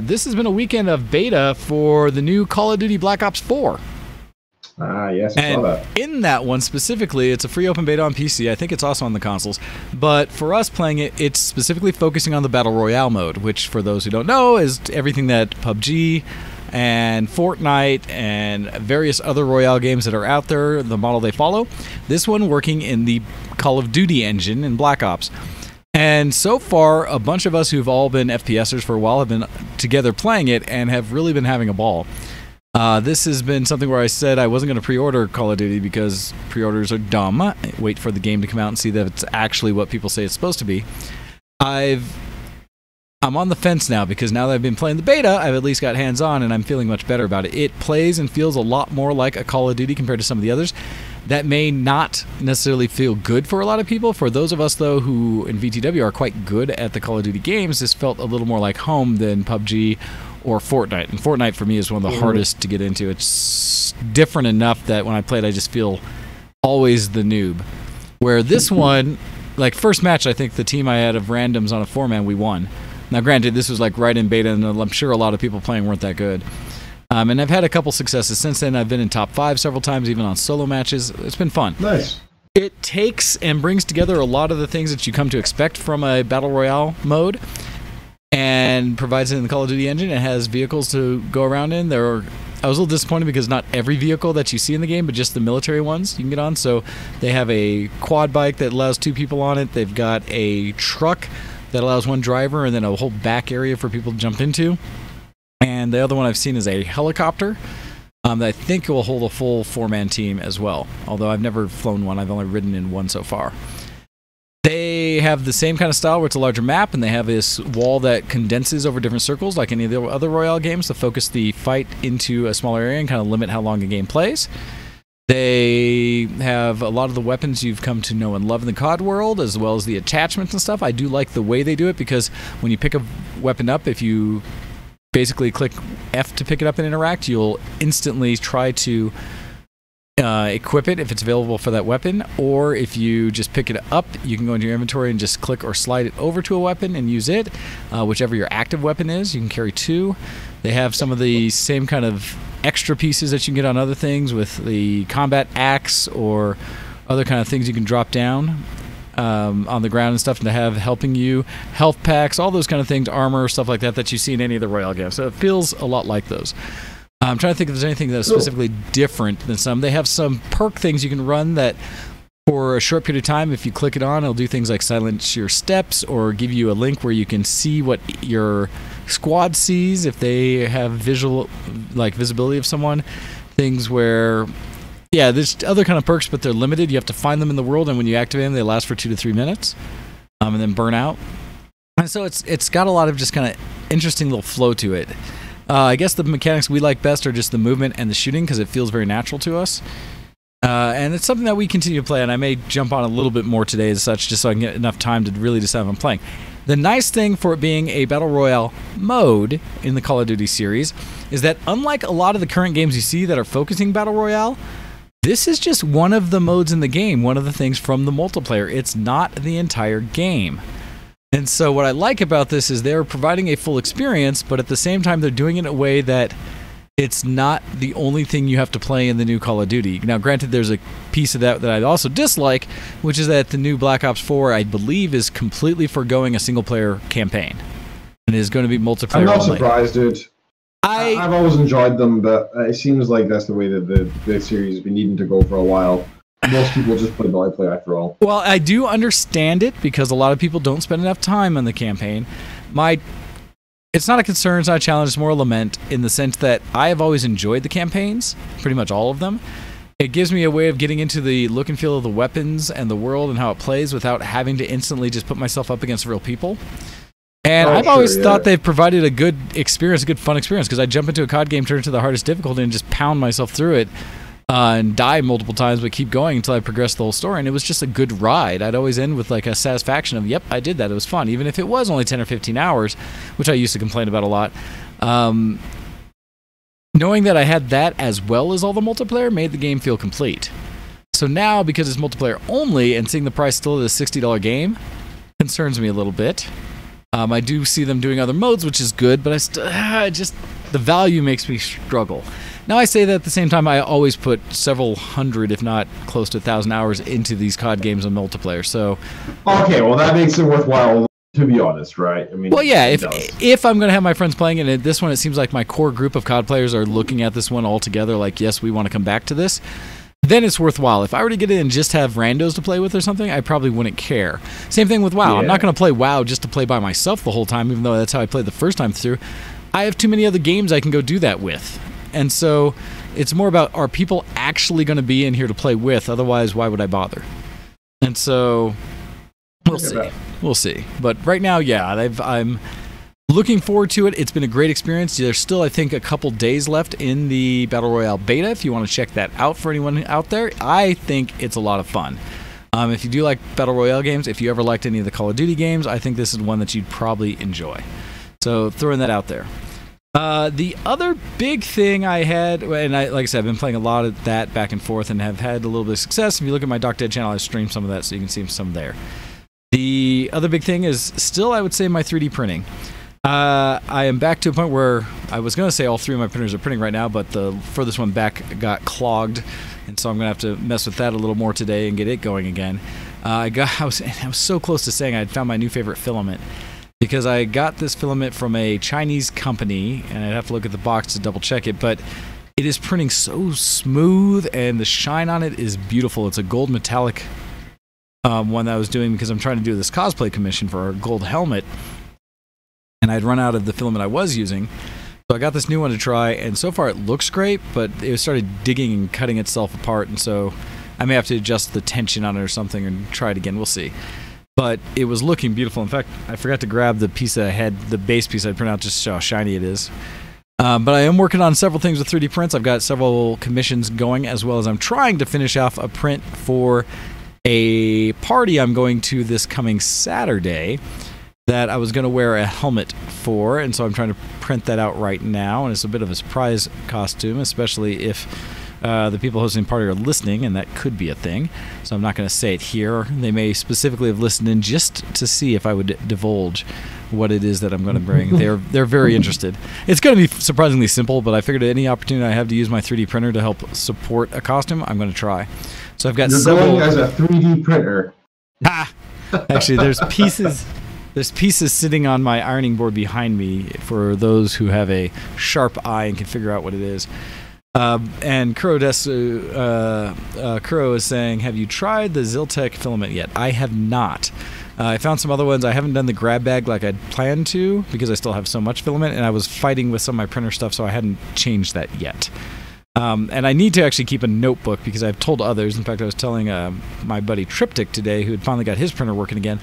this has been a weekend of beta for the new Call of Duty Black Ops 4. Yes, I saw that. In that one specifically, it's a free open beta on PC. I think it's also on the consoles. But for us playing it, it's specifically focusing on the Battle Royale mode, which, for those who don't know, is everything that PUBG and Fortnite and various other Royale games that are out there, the model they follow. This one working in the Call of Duty engine in Black Ops. And so far, a bunch of us who've all been FPSers for a while have been together playing it and have really been having a ball. This has been something where I said I wasn't going to pre-order Call of Duty because pre-orders are dumb. Wait for the game to come out and see that it's actually what people say it's supposed to be. I'm on the fence now, because now that I've been playing the beta, I've at least got hands-on, and I'm feeling much better about it. It plays and feels a lot more like a Call of Duty compared to some of the others. That may not necessarily feel good for a lot of people. For those of us, though, who in VTW are quite good at the Call of Duty games, this felt a little more like home than PUBG or Fortnite. And Fortnite, for me, is one of the hardest to get into. It's different enough that when I play it, I just feel always the noob. Where this one, like first match, I think the team I had of randoms on a 4-man, we won. Now, granted, this was like right in beta, and I'm sure a lot of people playing weren't that good. And I've had a couple successes since then. I've been in top 5 several times, even on solo matches. It's been fun. Nice. It takes and brings together a lot of the things that you come to expect from a Battle Royale mode, and provides it in the Call of Duty engine. It has vehicles to go around in. I was a little disappointed because not every vehicle that you see in the game, but just the military ones you can get on. So they have a quad bike that allows 2 people on it. They've got a truck that allows 1 driver, and then a whole back area for people to jump into. And the other one I've seen is a helicopter that I think will hold a full 4-man team as well. Although I've never flown one. I've only ridden in one so far. They have the same kind of style where it's a larger map, and they have this wall that condenses over different circles like any of the other Royale games to focus the fight into a smaller area and kind of limit how long a game plays. They have a lot of the weapons you've come to know and love in the COD world, as well as the attachments and stuff. I do like the way they do it, because when you pick a weapon up, if you basically click F to pick it up and interact, you'll instantly try to equip it if it's available for that weapon, or if you just pick it up, you can go into your inventory and just click or slide it over to a weapon and use it, whichever your active weapon is. You can carry 2. They have some of the same kind of extra pieces that you can get on other things with the combat axe or other kind of things you can drop down on the ground and stuff to have helping you, health packs, all those kind of things, armor, stuff like that you see in any of the Royale games. So it feels a lot like those. I'm trying to think if there's anything that's specifically different than some. They have some perk things you can run that for a short period of time, if you click it on, it'll do things like silence your steps or give you a link where you can see what your squad sees if they have visibility of someone. Things where, yeah, there's other kind of perks, but they're limited. You have to find them in the world, and when you activate them, they last for 2 to 3 minutes, and then burn out. And so it's got a lot of just kind of interesting little flow to it. I guess the mechanics we like best are just the movement and the shooting, because it feels very natural to us. And it's something that we continue to play, and I may jump on a little bit more today as such, just so I can get enough time to really decide if I'm playing. The nice thing for it being a Battle Royale mode in the Call of Duty series is that unlike a lot of the current games you see that are focusing Battle Royale, this is just one of the modes in the game, one of the things from the multiplayer. It's not the entire game. And so what I like about this is they're providing a full experience, but at the same time they're doing it in a way that it's not the only thing you have to play in the new Call of Duty. Now, granted, there's a piece of that I also dislike, which is that the new Black Ops 4, I believe, is completely foregoing a single-player campaign. And is going to be multiplayer I'm not only. surprised, dude. I've always enjoyed them, but it seems like that's the way that the series has been needing to go for a while. Most people just play by play after all. Well, I do understand it, because a lot of people don't spend enough time on the campaign. It's not a concern, it's not a challenge, it's more a lament, in the sense that I have always enjoyed the campaigns, pretty much all of them. It gives me a way of getting into the look and feel of the weapons and the world and how it plays without having to instantly just put myself up against real people. And I've always thought they've provided a good experience, a good fun experience, because I jump into a COD game, turn it to the hardest difficulty, and just pound myself through it. And die multiple times, but keep going until I progress the whole story. And it was just a good ride. I'd always end with like a satisfaction of, yep, I did that. It was fun. Even if it was only 10 or 15 hours, which I used to complain about a lot. Knowing that I had that as well as all the multiplayer made the game feel complete. So now, because it's multiplayer only, and seeing the price still at a $60 game, concerns me a little bit. I do see them doing other modes, which is good, but just the value makes me struggle. Now, I say that at the same time, I always put several hundred, if not close to 1,000 hours into these COD games on multiplayer, so... Okay, well, that makes it worthwhile, to be honest, right? I mean, well, yeah, if I'm going to have my friends playing it, and this one, it seems like my core group of COD players are looking at this one all together, like, yes, we want to come back to this, then it's worthwhile. If I were to get in and just have randos to play with or something, I probably wouldn't care. Same thing with WoW. Yeah. I'm not going to play WoW just to play by myself the whole time, even though that's how I played the first time through. I have too many other games I can go do that with. And so it's more about, are people actually going to be in here to play with? Otherwise, why would I bother? And so we'll see. We'll see. But right now, yeah, I'm looking forward to it. It's been a great experience. There's still, I think, a couple days left in the Battle Royale beta. If you want to check that out for anyone out there, I think it's a lot of fun. If you do like Battle Royale games, if you ever liked any of the Call of Duty games, I think this is one that you'd probably enjoy. So throwing that out there. The other big thing I had, and like I said, I've been playing a lot of that back and forth and have had a little bit of success. If you look at my Doc Dead channel, I streamed some of that, so you can see some there. the other big thing is still, I would say, my 3D printing. I am back to a point where I was going to say all 3 of my printers are printing right now, but the furthest one back got clogged, and so I'm going to have to mess with that a little more today and get it going again. I was so close to saying I had found my new favorite filament, because I got this filament from a Chinese company, and I'd have to look at the box to double check it, but it is printing so smooth, and the shine on it is beautiful. It's a gold metallic one that I was doing because I'm trying to do this cosplay commission for a gold helmet, and I'd run out of the filament I was using. So I got this new one to try, and so far it looks great, but it started digging and cutting itself apart, and so I may have to adjust the tension on it or something and try it again. We'll see. But it was looking beautiful. In fact, I forgot to grab the piece that I had, the base piece I'd print out just to show how shiny it is. But I am working on several things with 3D prints. I've got several commissions going, as well as I'm trying to finish off a print for a party I'm going to this coming Saturday that I was going to wear a helmet for, and so I'm trying to print that out right now, and it's a bit of a surprise costume, especially if the people hosting the party are listening, and that could be a thing, so I'm not going to say it here. They may specifically have listened in just to see if I would divulge what it is that I'm going to bring. They're very interested. It's going to be surprisingly simple, but I figured any opportunity I have to use my 3D printer to help support a costume, I'm going to try. So I've got several... You're going as a 3D printer. Actually, there's pieces sitting on my ironing board behind me for those who have a sharp eye and can figure out what it is. And Kuro is saying, have you tried the Ziltech filament yet? I have not. I found some other ones. I haven't done the grab bag like I'd planned to because I still have so much filament, and I was fighting with some of my printer stuff, so I hadn't changed that yet. And I need to actually keep a notebook because I've told others. In fact, I was telling my buddy Triptych today, who had finally got his printer working again,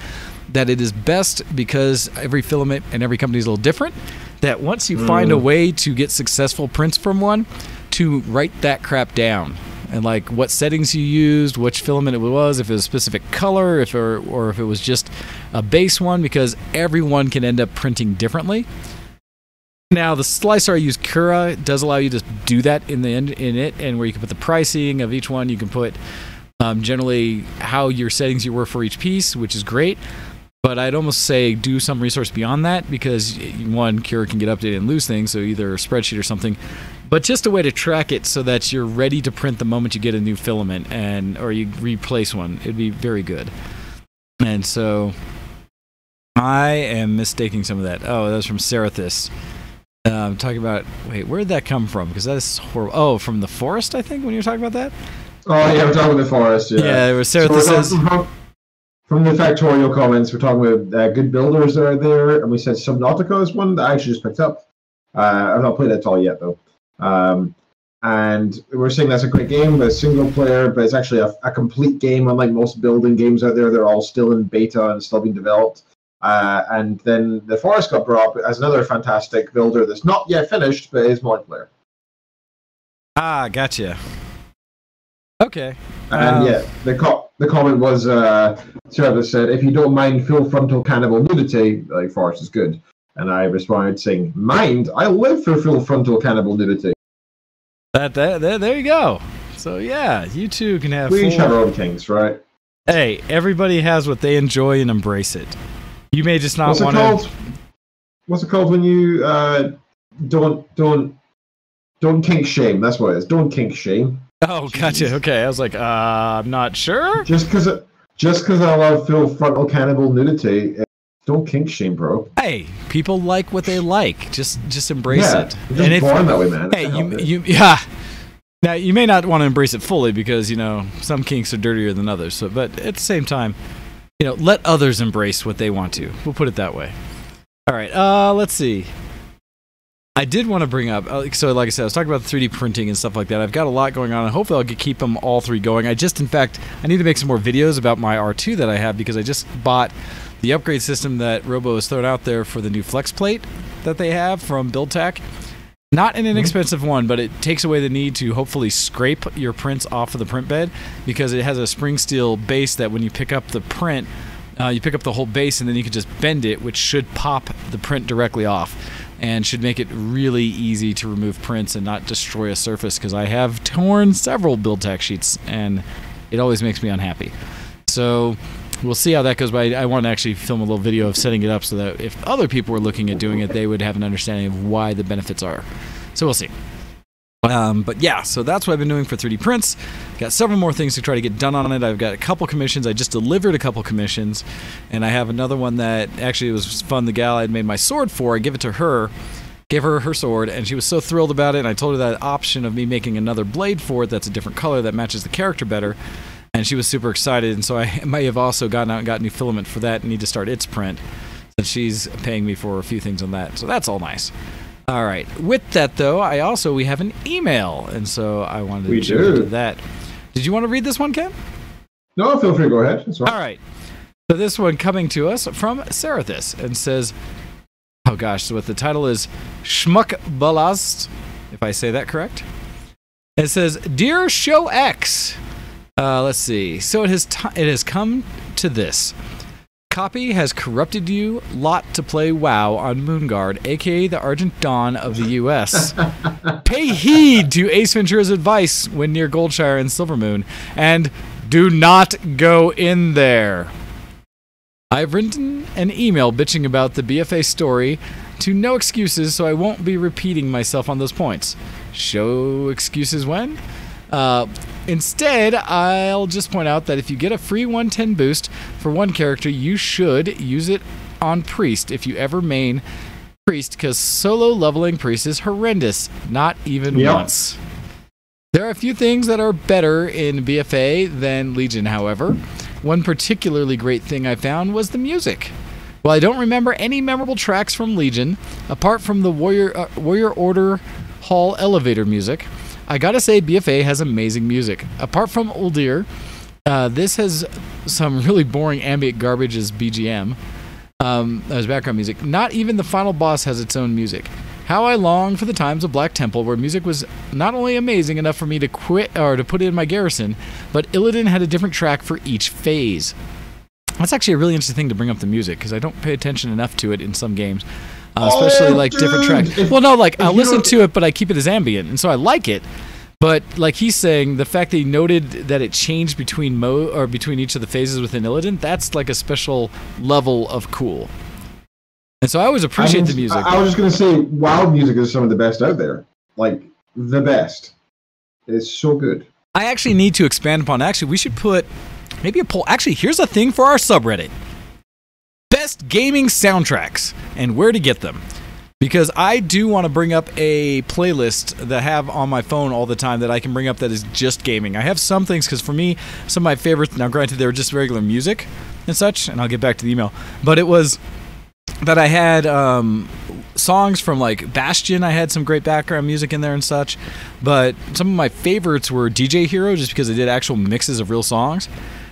that it is best, because every filament and every company is a little different, that once you find a way to get successful prints from one, to write that crap down. And like what settings you used, which filament it was, if it was a specific color, or if it was just a base one, because everyone can end up printing differently. Now, the slicer I use, Cura, does allow you to do that in it, and where you can put the pricing of each one. You can put generally how your settings you were for each piece, which is great. But I'd almost say do some resource beyond that, because one, Cura can get updated and lose things, so either a spreadsheet or something. But just a way to track it so that you're ready to print the moment you get a new filament, or you replace one. It'd be very good. And so I am mistaking some of that. Oh, that was from Serathis. Talking about, wait, where did that come from? Because that is horrible. Oh, from the forest, I think, when you were talking about that? Oh, yeah, we're talking about the forest, yeah. Yeah, where Serathis says... From the factorial comments, we're talking about good builders that are there, and we said Subnautica is one that I actually just picked up. I've not played it at all yet, though. And we're saying that's a great game, but single player, but it's actually a complete game, unlike most building games out there. They're all still in beta and still being developed. And then the Forest got brought up as another fantastic builder that's not yet finished, but is multiplayer. Ah, gotcha. Okay. And yeah, the comment was, Sarah said, if you don't mind full frontal cannibal nudity, like Forest is good. And I responded saying, mind? I live for full frontal cannibal nudity. There you go. So yeah, you two can have. We each have our own things, right? Hey, everybody has what they enjoy and embrace it. You may just not want to. What's it called when you don't kink shame? That's what it is. Don't kink shame. Oh, gotcha. Okay, I was like, I'm not sure. Just because I love full frontal cannibal nudity, don't kink shame, bro. Hey, people like what they like. Just embrace it. And it's born that way, man. Hey, Now you may not want to embrace it fully because some kinks are dirtier than others. So, but at the same time, let others embrace what they want to. We'll put it that way. All right. Let's see. I did want to bring up, so like I said, I was talking about the 3D printing and stuff like that. I've got a lot going on, and hopefully I'll keep them all three going. In fact, I need to make some more videos about my R2 that I have, because I just bought the upgrade system that Robo has thrown out there for the new flex plate that they have from BuildTak. Not an inexpensive one, but it takes away the need to hopefully scrape your prints off of the print bed, because it has a spring steel base that when you pick up the print, you pick up the whole base and then you can just bend it, which should pop the print directly off and should make it really easy to remove prints and not destroy a surface, because I have torn several BuildTak sheets and it always makes me unhappy. So we'll see how that goes. But I want to actually film a little video of setting it up so that if other people were looking at doing it, they would have an understanding of why the benefits are. So we'll see. But yeah, so that's what I've been doing for 3D prints. Got several more things to try to get done on it. I've got a couple commissions. I just delivered a couple commissions, and I have another one that actually was fun. The gal I had made my sword for, I give it to her, gave her her sword, and she was so thrilled about it. And I told her that option of me making another blade for it that's a different color that matches the character better, and she was super excited. And so I may have also gotten out and got new filament for that and need to start its print. So she's paying me for a few things on that, so that's all nice. All right. With that, though, we have an email, and so I wanted to jump into that. Did you want to read this one, Ken? No, feel free to go ahead. That's fine. All right. So this one coming to us from Sarathis and says, oh gosh, so what the title is Schmuck Ballast, if I say that correct. It says, Dear Show X, let's see. So it has come to this. Copy has corrupted you lot to play WoW on Moonguard, aka the Argent Dawn of the US. Pay heed to Ace Ventura's advice when near Goldshire and Silvermoon, and do not go in there. I've written an email bitching about the BFA story to No Excuses, so I won't be repeating myself on those points. Show excuses when? Instead, I'll just point out that if you get a free 110 boost for one character, you should use it on Priest if you ever main Priest, because solo leveling Priest is horrendous. Not even once. There are a few things that are better in BFA than Legion, however. One particularly great thing I found was the music. While I don't remember any memorable tracks from Legion, apart from the Warrior Order Hall elevator music, I gotta say BFA has amazing music. Apart from Uldir, this has some really boring ambient garbage as BGM, as background music. Not even the final boss has its own music. How I long for the times of Black Temple, where music was not only amazing enough for me to quit or to put in my garrison, but Illidan had a different track for each phase. That's actually a really interesting thing to bring up the music, because I don't pay attention enough to it in some games. Especially like different tracks. Well, no, like I listen to it, but I keep it as ambient, and so I like it. But like he's saying, the fact that he noted that it changed between between each of the phases within Illidan, that's like a special level of cool. And so I always appreciate the music. I was just gonna say, WoW music is some of the best out there, like the best. It's so good. I actually need to expand upon. Actually, we should put maybe a poll. Actually, here's a thing for our subreddit. Best gaming soundtracks and where to get them, because I do want to bring up a playlist that I have on my phone all the time that I can bring up that is just gaming. I have some things, because for me, some of my favorites, now granted they were just regular music and such, and I'll get back to the email, but it was that I had songs from like Bastion. I had some great background music in there and such, but some of my favorites were DJ Hero, just because they did actual mixes of real songs.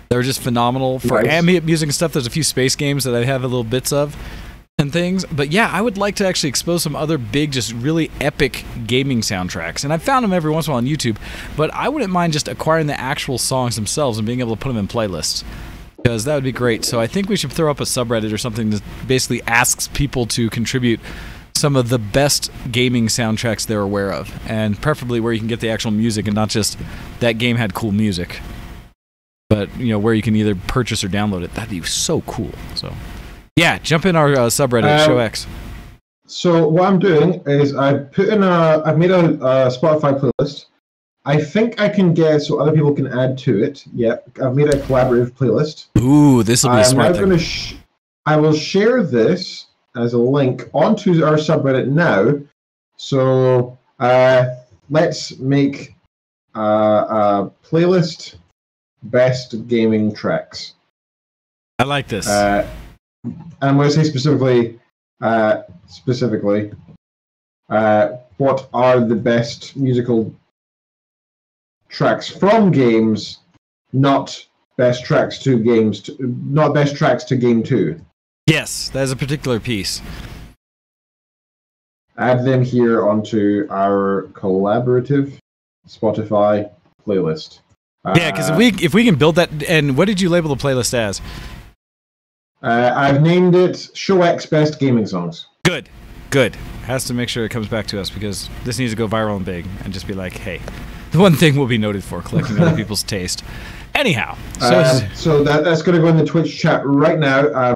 They were just phenomenal. For ambient music and stuff, there's a few space games that I have a little bits of and things. But yeah, I would like to actually expose some other big, just really epic gaming soundtracks. And I've found them every once in a while on YouTube, but I wouldn't mind just acquiring the actual songs themselves and being able to put them in playlists, because that would be great. So I think we should throw up a subreddit or something that basically asks people to contribute some of the best gaming soundtracks they're aware of, and preferably where you can get the actual music and not just that game had cool music. But, you know, where you can either purchase or download it. That'd be so cool. So, yeah, jump in our subreddit, ShowX. So what I'm doing is I've made a Spotify playlist. I think I can get so other people can add to it. Yeah, I've made a collaborative playlist. Ooh, this will be a smart thing. I will share this as a link onto our subreddit now. So let's make a playlist. Best gaming tracks. I like this. And I'm going to say specifically, what are the best musical tracks from games, not best tracks to games, not best tracks to game 2. Yes, that is a particular piece. Add them here onto our collaborative Spotify playlist. Yeah, because if we can build that, and what did you label the playlist as? I've named it Show X Best Gaming Songs. Good. Has to make sure it comes back to us, because this needs to go viral and big, and just be like, hey, the one thing we'll be noted for, collecting other people's taste. Anyhow, so that's going to go in the Twitch chat right now.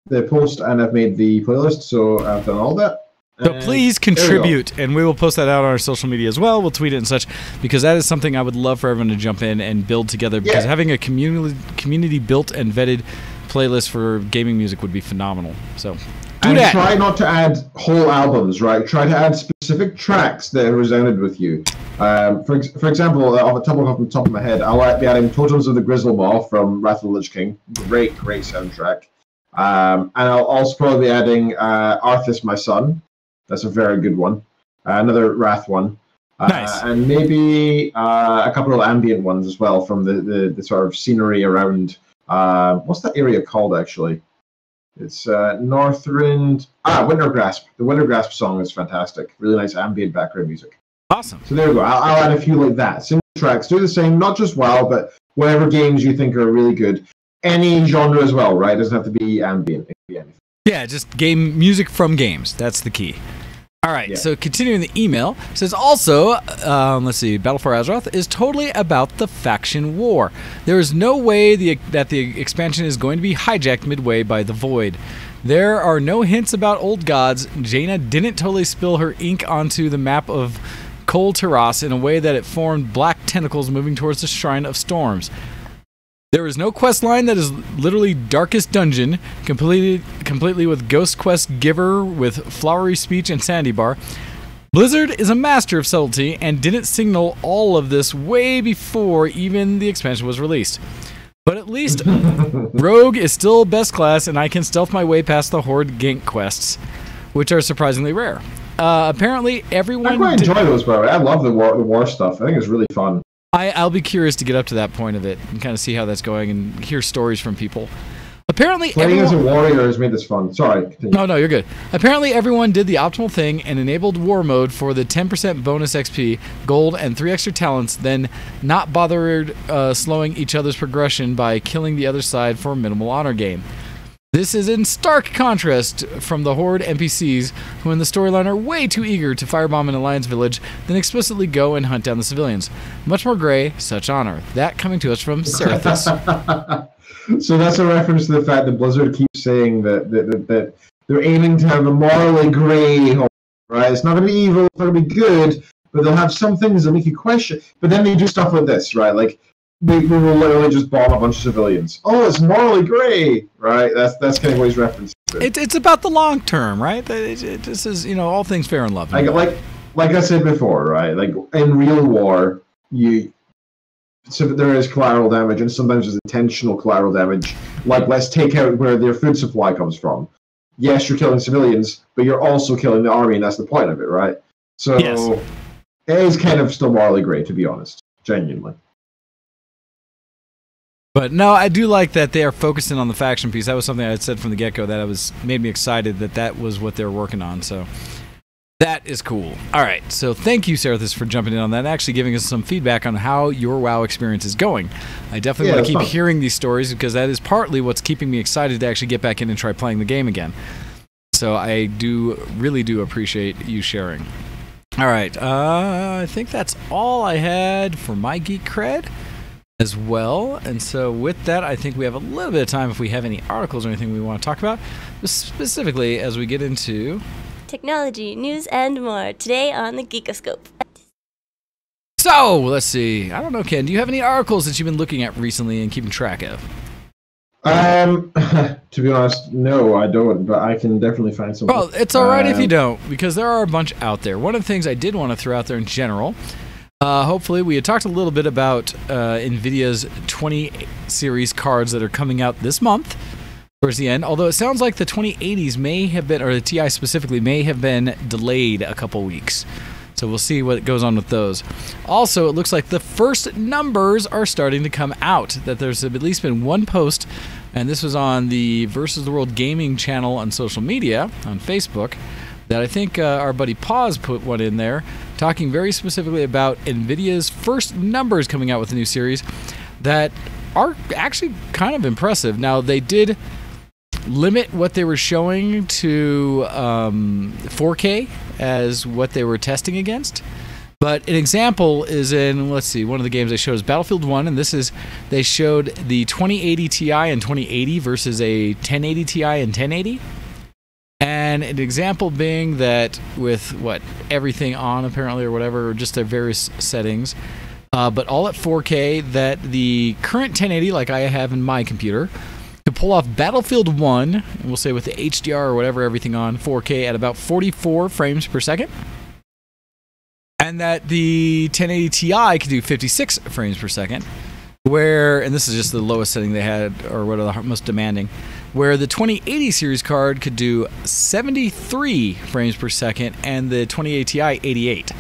The post, and I've made the playlist, so I've done all that. So please contribute, and we will post that out on our social media as well. We'll tweet it and such, because that is something I would love for everyone to jump in and build together, because having a community built and vetted playlist for gaming music would be phenomenal. So do that. Try not to add whole albums, right? Try to add specific tracks that resonated with you. For example, off the top of my head, I'll be adding Totems of the Grizzlemaw from Wrath of the Lich King. Great soundtrack. And I'll also probably be adding Arthas, My Son. That's a very good one. Another Wrath one. Nice. And maybe a couple of ambient ones as well from the sort of scenery around... what's that area called, actually? It's Northrend... Wintergrasp. The Wintergrasp song is fantastic. Really nice ambient background music. Awesome. So there we go. I'll add a few like that. Single tracks. Do the same, not just WoW, but whatever games you think are really good. Any genre as well, right? It doesn't have to be ambient. It can be anything. Yeah, just game music from games. That's the key. All right, so continuing the email, says also, let's see, Battle for Azeroth is totally about the faction war. There is no way that the expansion is going to be hijacked midway by the Void. There are no hints about old gods. Jaina didn't totally spill her ink onto the map of Kol Tiras in a way that it formed black tentacles moving towards the Shrine of Storms. There is no quest line that is literally Darkest Dungeon, completely with Ghost Quest Giver with flowery speech and sandy bar. Blizzard is a master of subtlety and didn't signal all of this way before even the expansion was released. But at least Rogue is still best class, and I can stealth my way past the Horde gank quests, which are surprisingly rare. Apparently, everyone... I quite enjoy those, by the way. I love the war stuff. I think it's really fun. I'll be curious to get up to that point of it and kind of see how that's going and hear stories from people. Apparently, playing as a warrior has made this fun. Sorry. Continue. No, you're good. Apparently, everyone did the optimal thing and enabled war mode for the 10% bonus XP, gold, and 3 extra talents, then not bothered slowing each other's progression by killing the other side for a minimal honor gain. This is in stark contrast from the Horde NPCs, who in the storyline are way too eager to firebomb an Alliance village than explicitly go and hunt down the civilians. Much more gray, such honor. That coming to us from Seraphis. So that's a reference to the fact that Blizzard keeps saying that they're aiming to have a morally gray Horde, right? It's not going to be evil, it's not going to be good, but they'll have some things that make you question. But then they do stuff like this, right? Like, we will literally just bomb a bunch of civilians. Oh, it's morally gray, right? That's kind of what he's referencing to. It's about the long term, right? This is, all things fair and love. Like I said before, right? Like in real war, so there is collateral damage, and sometimes there's intentional collateral damage. Like, let's take out where their food supply comes from. Yes, you're killing civilians, but you're also killing the army, and that's the point of it, right? So it is kind of still morally gray, to be honest, genuinely. But no, I do like that they are focusing on the faction piece. That was something I had said from the get-go that made me excited that was what they were working on. So that is cool. All right, so thank you, Seraphis, for jumping in on that and actually giving us some feedback on how your WoW experience is going. I definitely want to keep hearing these stories because that is partly what's keeping me excited to actually get back in and try playing the game again. So I really do appreciate you sharing. All right, I think that's all I had for my geek cred as well. And so with that, I think we have a little bit of time if we have any articles or anything we want to talk about, specifically as we get into technology, news, and more today on the Geekoscope. So, let's see. I don't know, Ken, do you have any articles that you've been looking at recently and keeping track of? To be honest, no, I don't, but I can definitely find some. Well, it's all right if you don't, because there are a bunch out there. One of the things I did want to throw out there in general, hopefully, we had talked a little bit about NVIDIA's 20 series cards that are coming out this month, towards the end, although it sounds like the 2080s may have been, or the TI specifically, may have been delayed a couple weeks. So we'll see what goes on with those. Also, it looks like the first numbers are starting to come out, that there's at least been one post, and this was on the Versus the World Gaming channel on social media, on Facebook, that I think our buddy Paz put one in there, talking very specifically about NVIDIA's first numbers coming out with a new series that are actually kind of impressive. Now, they did limit what they were showing to 4K as what they were testing against, But an example is in, let's see, one of the games they showed is Battlefield 1, and they showed the 2080 Ti and 2080 versus a 1080 Ti and 1080. And an example being that with, everything on apparently or whatever, or just their various settings, but all at 4K, that the current 1080, like I have in my computer, could pull off Battlefield 1, and we'll say with the HDR or whatever, everything on 4K at about 44 frames per second. And that the 1080 Ti could do 56 frames per second, and this is just the lowest setting they had, or what are the most demanding, where the 2080 series card could do 73 frames per second, and the 2080 Ti 88.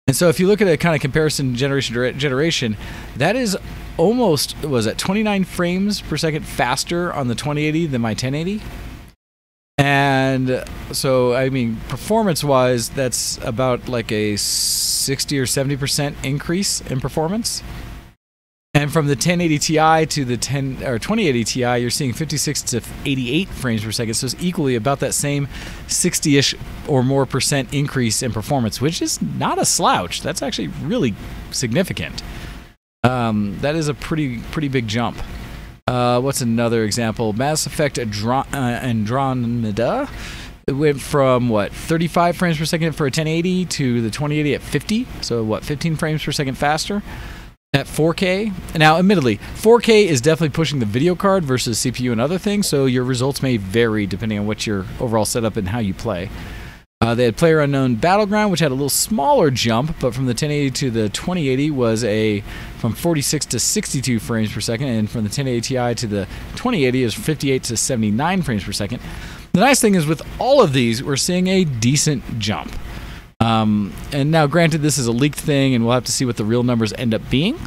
And so if you look at a kind of comparison generation to generation, that is almost, 29 frames per second faster on the 2080 than my 1080. And so, I mean, performance-wise, that's about like a 60 or 70% increase in performance. And from the 1080 Ti to the 2080 Ti, you're seeing 56 to 88 frames per second. So it's equally about that same 60-ish or more % increase in performance, which is not a slouch. That's actually really significant. That is a pretty big jump. What's another example? Mass Effect Andromeda. It went from 35 frames per second for a 1080 to the 2080 at 50. So 15 frames per second faster at 4K. Now, admittedly, 4K is definitely pushing the video card versus CPU and other things, so your results may vary depending on what your overall setup and how you play. They had PlayerUnknown Battleground, which had a little smaller jump, but from the 1080 to the 2080 was from 46 to 62 frames per second, and from the 1080 Ti to the 2080 is 58 to 79 frames per second. The nice thing is with all of these, we're seeing a decent jump. And now, granted, this is a leaked thing, and we'll have to see what the real numbers end up being.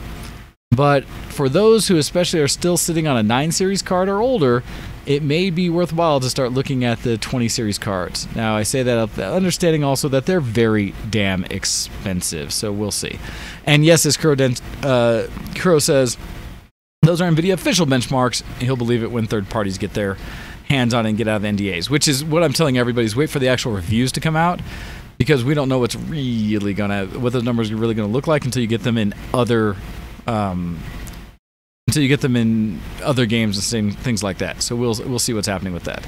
But for those who especially are still sitting on a 9 series card or older, it may be worthwhile to start looking at the 20 series cards. Now, I say that understanding also that they're very damn expensive, so we'll see. And yes, as Kuro says, those are NVIDIA official benchmarks. He'll believe it when third parties get their hands on it and get out of the NDAs, which is what I'm telling everybody is wait for the actual reviews to come out, because we don't know what those numbers are really going to look like until you get them in other games and things like that. So we'll see what's happening with that.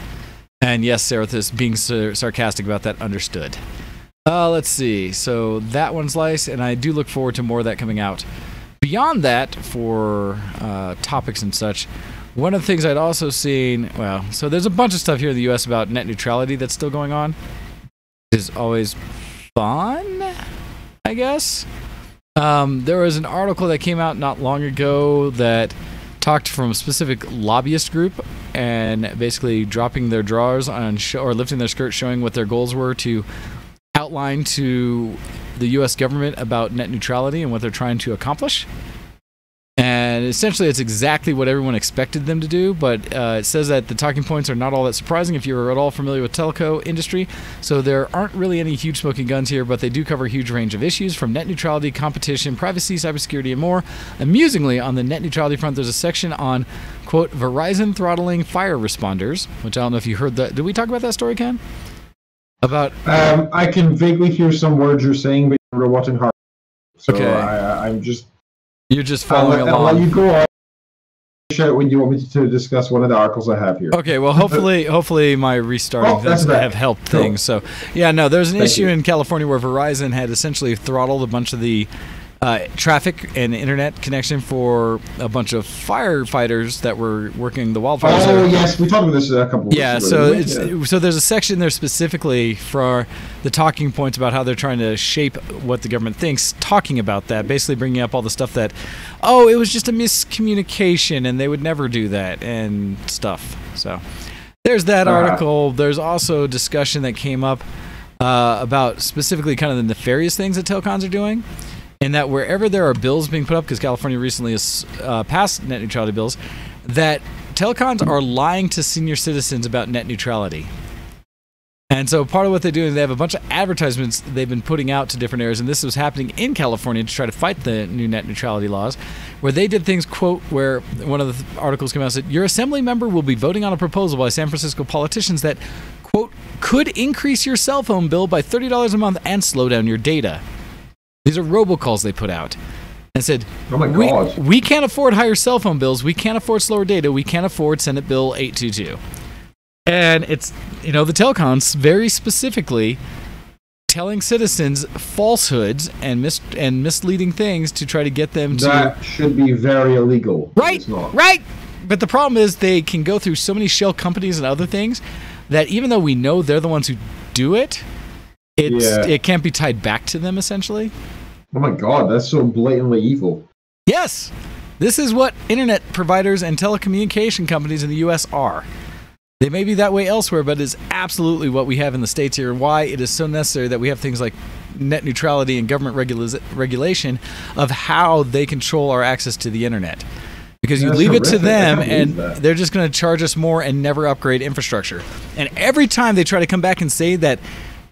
And yes, Serathis, being sarcastic about that, understood. Let's see. So that one's nice, and I do look forward to more of that coming out. Beyond that, for topics and such, one of the things I'd also seen, so there's a bunch of stuff here in the U.S. about net neutrality that's still going on. Is always fun, I guess. There was an article that came out not long ago that talked from a specific lobbyist group and basically dropping their drawers on or lifting their skirts, showing what their goals were to outline to the U.S. government about net neutrality and what they're trying to accomplish. And essentially, it's exactly what everyone expected them to do, but it says that the talking points are not all that surprising if you're at all familiar with telco industry. So there aren't really any huge smoking guns here, but they do cover a huge range of issues from net neutrality, competition, privacy, cybersecurity, and more. Amusingly, on the net neutrality front, there's a section on, quote, Verizon throttling fire responders, which I don't know if you heard that. Did we talk about that story, Ken? About I can vaguely hear some words you're saying, but you're watching hard. So okay. I'm just... You're just following along. I'll let you go on. Shout when you want me to discuss one of the articles I have here. Okay, well, hopefully my restarting things have helped things. So, yeah, no, there's an issue in California where Verizon had essentially throttled a bunch of the traffic and internet connection for a bunch of firefighters that were working the wildfires. Oh, yes, we talked about this a couple of weeks ago. So there's a section there specifically for the talking points about how they're trying to shape what the government thinks, talking about that, basically bringing up all the stuff that, it was just a miscommunication and they would never do that and stuff. So there's that article. There's also discussion that came up about specifically kind of the nefarious things that telcons are doing. And that wherever there are bills being put up, because California recently has passed net neutrality bills, that telecons are lying to senior citizens about net neutrality. And so part of what they do is they have a bunch of advertisements they've been putting out to different areas, and this was happening in California to try to fight the new net neutrality laws, where they did things, quote, where one of the articles came out and said, your assembly member will be voting on a proposal by San Francisco politicians that, quote, could increase your cell phone bill by $30 a month and slow down your data. These are robocalls they put out. And said, Oh my God. we can't afford higher cell phone bills. We can't afford slower data. We can't afford Senate Bill 822. And it's, the telecoms very specifically telling citizens falsehoods and misleading things to try to get them to... That should be very illegal. Right, It's not. right. But the problem is they can go through so many shell companies and other things that even though we know they're the ones who do it, it can't be tied back to them, essentially. Oh my God, that's so blatantly evil. Yes, this is what internet providers and telecommunication companies in the U.S. are. They may be that way elsewhere, but it's absolutely what we have in the States here, and why it is so necessary that we have things like net neutrality and government regulation of how they control our access to the internet. Because you leave it to them, and they're just going to charge us more and never upgrade infrastructure. And every time they try to come back and say that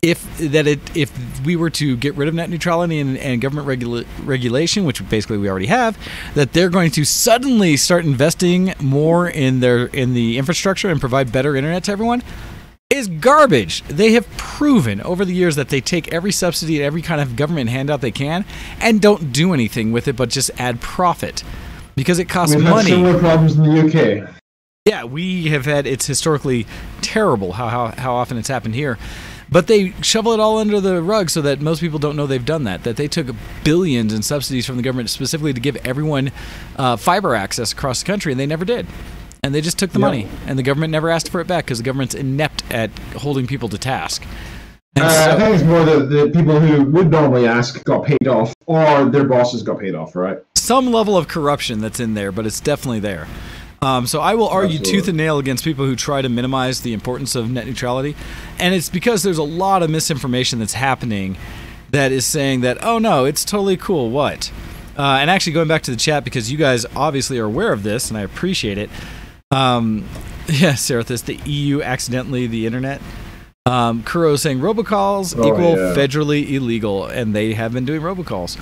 if we were to get rid of net neutrality and government regulation, which basically we already have, that they're going to suddenly start investing more in the infrastructure and provide better internet to everyone, is garbage. They have proven over the years that they take every subsidy and every kind of government handout they can and don't do anything with it but just add profit because it costs money. We've had similar problems in the UK. Yeah, we have had. It's historically terrible how often it's happened here. But they shovel it all under the rug so that most people don't know they've done that they took billions in subsidies from the government specifically to give everyone fiber access across the country, and they never did. And they just took the money, and the government never asked for it back because the government's inept at holding people to task. I think it's more the people who would normally ask got paid off, or their bosses got paid off, right? Some level of corruption that's in there, but it's definitely there. So I will argue tooth and nail against people who try to minimize the importance of net neutrality. And it's because there's a lot of misinformation that's happening that is saying that, oh no, it's totally cool, what? And actually going back to the chat, because you guys obviously are aware of this, and I appreciate it. Yeah, Serathis, the EU accidentally the internet. Kuro saying robocalls equal federally illegal, and they have been doing robocalls.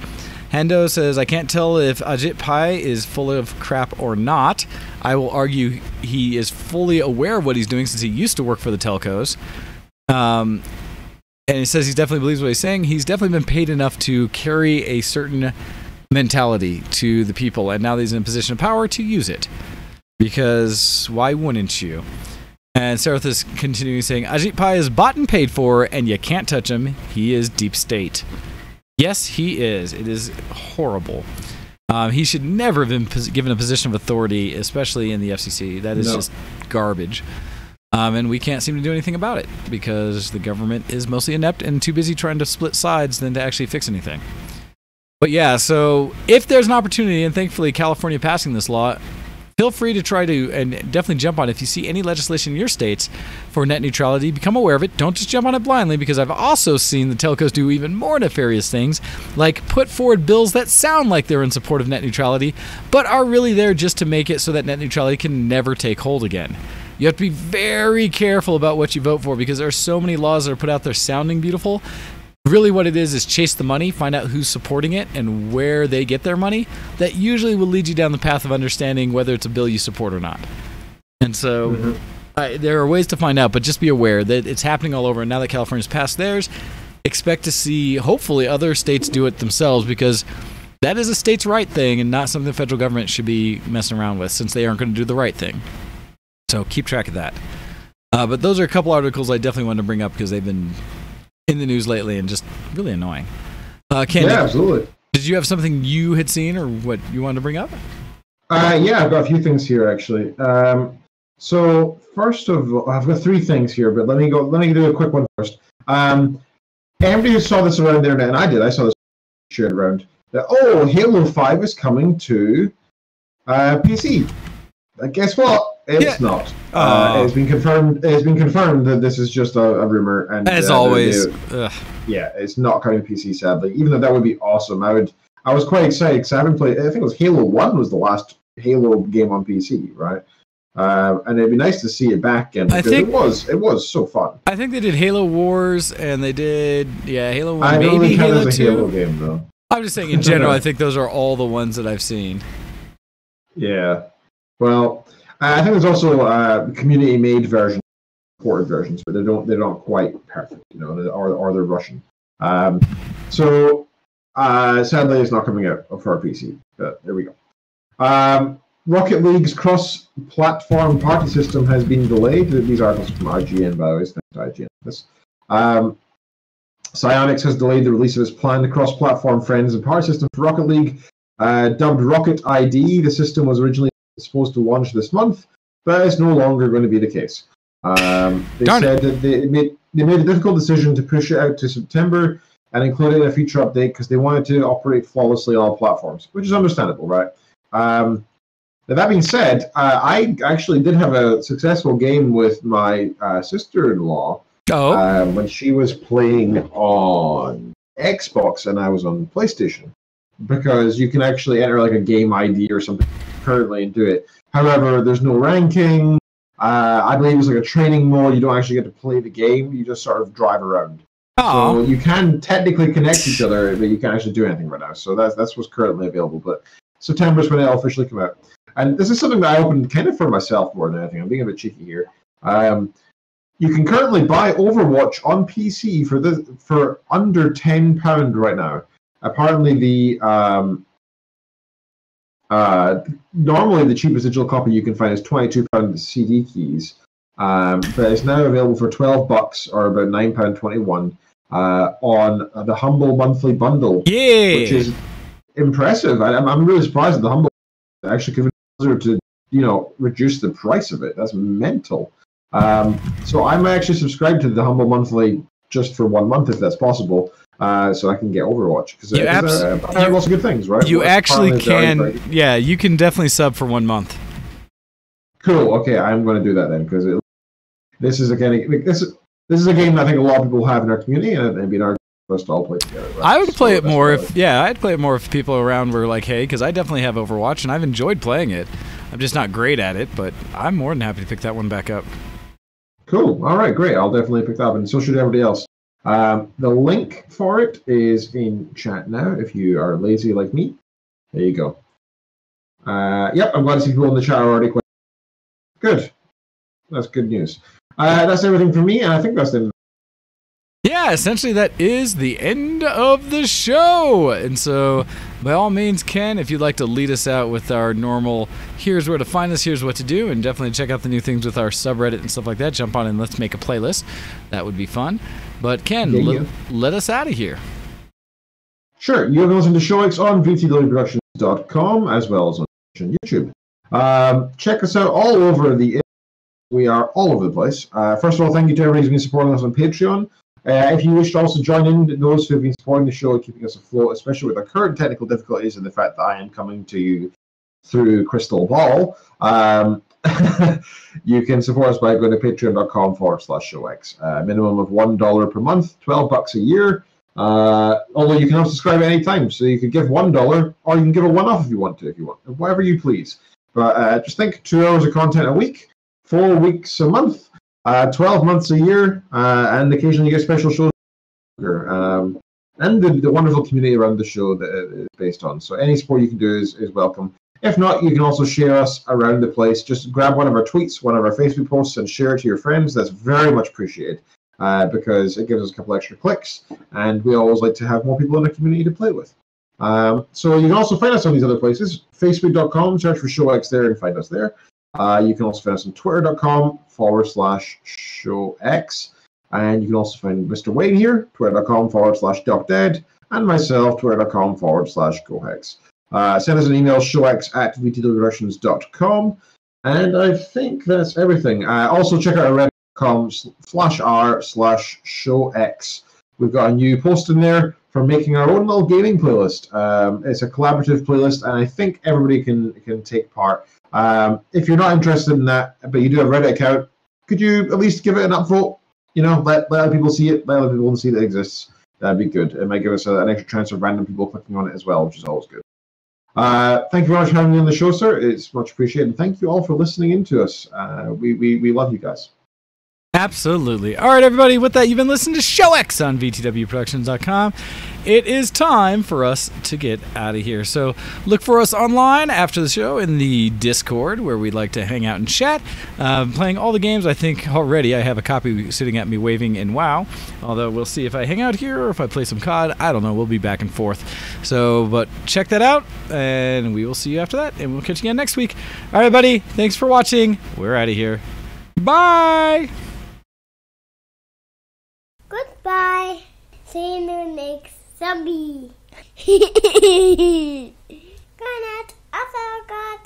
Hendo says, I can't tell if Ajit Pai is full of crap or not. I will argue he is fully aware of what he's doing since he used to work for the telcos. And he says he definitely believes what he's saying. He's definitely been paid enough to carry a certain mentality to the people, and now that he's in a position of power to use it. Because why wouldn't you? And Sarath is continuing saying, Ajit Pai is bought and paid for, and you can't touch him. He is deep state. Yes, he is. It is horrible. He should never have been given a position of authority, especially in the FCC. That is just garbage. And we can't seem to do anything about it because the government is mostly inept and too busy trying to split sides than to actually fix anything. But yeah, so if there's an opportunity, and thankfully California passing this law, feel free to try to, and definitely jump on it. If you see any legislation in your states for net neutrality, become aware of it. Don't just jump on it blindly, because I've also seen the telcos do even more nefarious things, like put forward bills that sound like they're in support of net neutrality, but are really there just to make it so that net neutrality can never take hold again. You have to be very careful about what you vote for, because there are so many laws that are put out there sounding beautiful. Really what it is chase the money, find out who's supporting it and where they get their money. That usually will lead you down the path of understanding whether it's a bill you support or not. And so there are ways to find out, but just be aware that it's happening all over. And now that California's passed theirs, expect to see, hopefully, other states do it themselves, because that is a states' right thing and not something the federal government should be messing around with, since they aren't going to do the right thing. So keep track of that. But those are a couple articles I definitely wanted to bring up because they've been in the news lately and just really annoying. Ken, absolutely. Did you have something you had seen or what you wanted to bring up? Yeah, I've got a few things here actually. So first of all, I've got three things here, but let me do a quick one first. Anybody who saw this around the internet, and I did, I saw this shared around, that Halo 5 is coming to PC. Guess what? It's not. It's been confirmed. It's been confirmed that this is just a rumor. And as always, yeah, it's not coming to PC. Sadly, even though that would be awesome. I was quite excited because I haven't played. I think it was Halo 1 was the last Halo game on PC, right? And it'd be nice to see it back again because it was so fun. I think they did Halo Wars and they did Halo 1, I don't maybe really count Halo as a 2. Halo game though. I'm just saying in general. I think those are all the ones that I've seen. Yeah. Well, I think there's also community-made versions, ported versions, but they're not quite perfect, or they're Russian. So Sadly, it's not coming out for our PC. But there we go. Rocket League's cross-platform party system has been delayed. These articles from IGN, by the way. Thanks to IGN. This. Psyonix has delayed the release of its planned cross-platform friends and party system for Rocket League. Dubbed Rocket ID, the system was originally supposed to launch this month, but it's no longer going to be the case. They said that they made a difficult decision to push it out to September and include it in a feature update because they wanted to operate flawlessly on all platforms, which is understandable, right? That being said, I actually did have a successful game with my sister-in-law when she was playing on Xbox and I was on PlayStation, because you can actually enter like a game ID or something currently and do it. However, there's no ranking. I believe it's like a training mode. You don't actually get to play the game. You just sort of drive around. So you can technically connect each other, but you can't actually do anything right now. So that's what's currently available. But September is when it'll officially come out. And this is something that I opened kind of for myself more than anything. I'm being a bit cheeky here. You can currently buy Overwatch on PC for under £10 right now. Apparently, normally the cheapest digital copy you can find is £22 CD keys, but it's now available for $12 or about £9.21 on the Humble monthly bundle, which is impressive. I'm really surprised that the Humble actually convinced her to reduce the price of it. That's mental. So I'm actually subscribed to the Humble monthly just for 1 month if that's possible. So I can get Overwatch because it has lots of good things, right? You actually can, yeah. You can definitely sub for 1 month. Cool. Okay, I'm going to do that then because this is a game that I think a lot of people have in our community, and it'd be an argument for us to all play together. Right? I would play it more I'd play it more if people around were like, hey, because I definitely have Overwatch and I've enjoyed playing it. I'm just not great at it, but I'm more than happy to pick that one back up. Cool. All right, great. I'll definitely pick that up, and so should everybody else. The link for it is in chat now, if you are lazy like me. There you go. Yep, I'm glad to see people in the chat already. Good. That's good news. That's everything for me, and I think that's the end. Yeah, essentially that is the end of the show. And so, by all means, Ken, if you'd like to lead us out with our normal, here's where to find us, here's what to do, and definitely check out the new things with our subreddit and stuff like that. Jump on and let's make a playlist. That would be fun. But Ken, let us out of here. Sure. You can listen to ShowX on vtwproductions.com as well as on YouTube. Check us out all over the internet. We are all over the place. First of all, thank you to everybody who's been supporting us on Patreon. If you wish to also join in, those who have been supporting the show and keeping us afloat, especially with our current technical difficulties and the fact that I am coming to you through Crystal Ball, you can support us by going to patreon.com/showx. Minimum of $1 per month, $12 a year. Although you can unsubscribe at any time, so you could give $1 or you can give a one-off if you want, whatever you please. But just think, 2 hours of content a week, 4 weeks a month. 12 months a year, and occasionally you get special shows, and the wonderful community around the show that it is based on. So any support you can do is welcome. If not, you can also share us around the place. Just grab one of our tweets, one of our Facebook posts, and share it to your friends. That's very much appreciated because it gives us a couple extra clicks, and we always like to have more people in the community to play with. So you can also find us on these other places. Facebook.com, search for ShowX there and find us there. You can also find us on twitter.com/showx. And you can also find Mr. Wayne here, twitter.com/DocDead, and myself, twitter.com/GoHex. Send us an email, showx@vtwproductions.com. And I think that's everything. Also check out our reddit.com/r/showx. We've got a new post in there for making our own little gaming playlist. It's a collaborative playlist, and I think everybody can take part. If you're not interested in that, but you do have a Reddit account, could you at least give it an upvote? Let other people see it, let other people see that it exists. That'd be good. It might give us an extra chance of random people clicking on it as well, which is always good. Thank you very much for having me on the show, sir. It's much appreciated. And thank you all for listening in to us. We love you guys. Absolutely. All right, everybody, with that, you've been listening to Show X on VTWProductions.com. It is time for us to get out of here. So look for us online after the show in the Discord, where we'd like to hang out and chat. Playing all the games, I think already I have a copy sitting at me waving in WoW. Although we'll see if I hang out here or if I play some COD. I don't know. We'll be back and forth. So, but check that out, and we will see you after that, and we'll catch you again next week. All right, everybody, thanks for watching. We're out of here. Bye! Goodbye. See you next zombie. Good night. I forgot.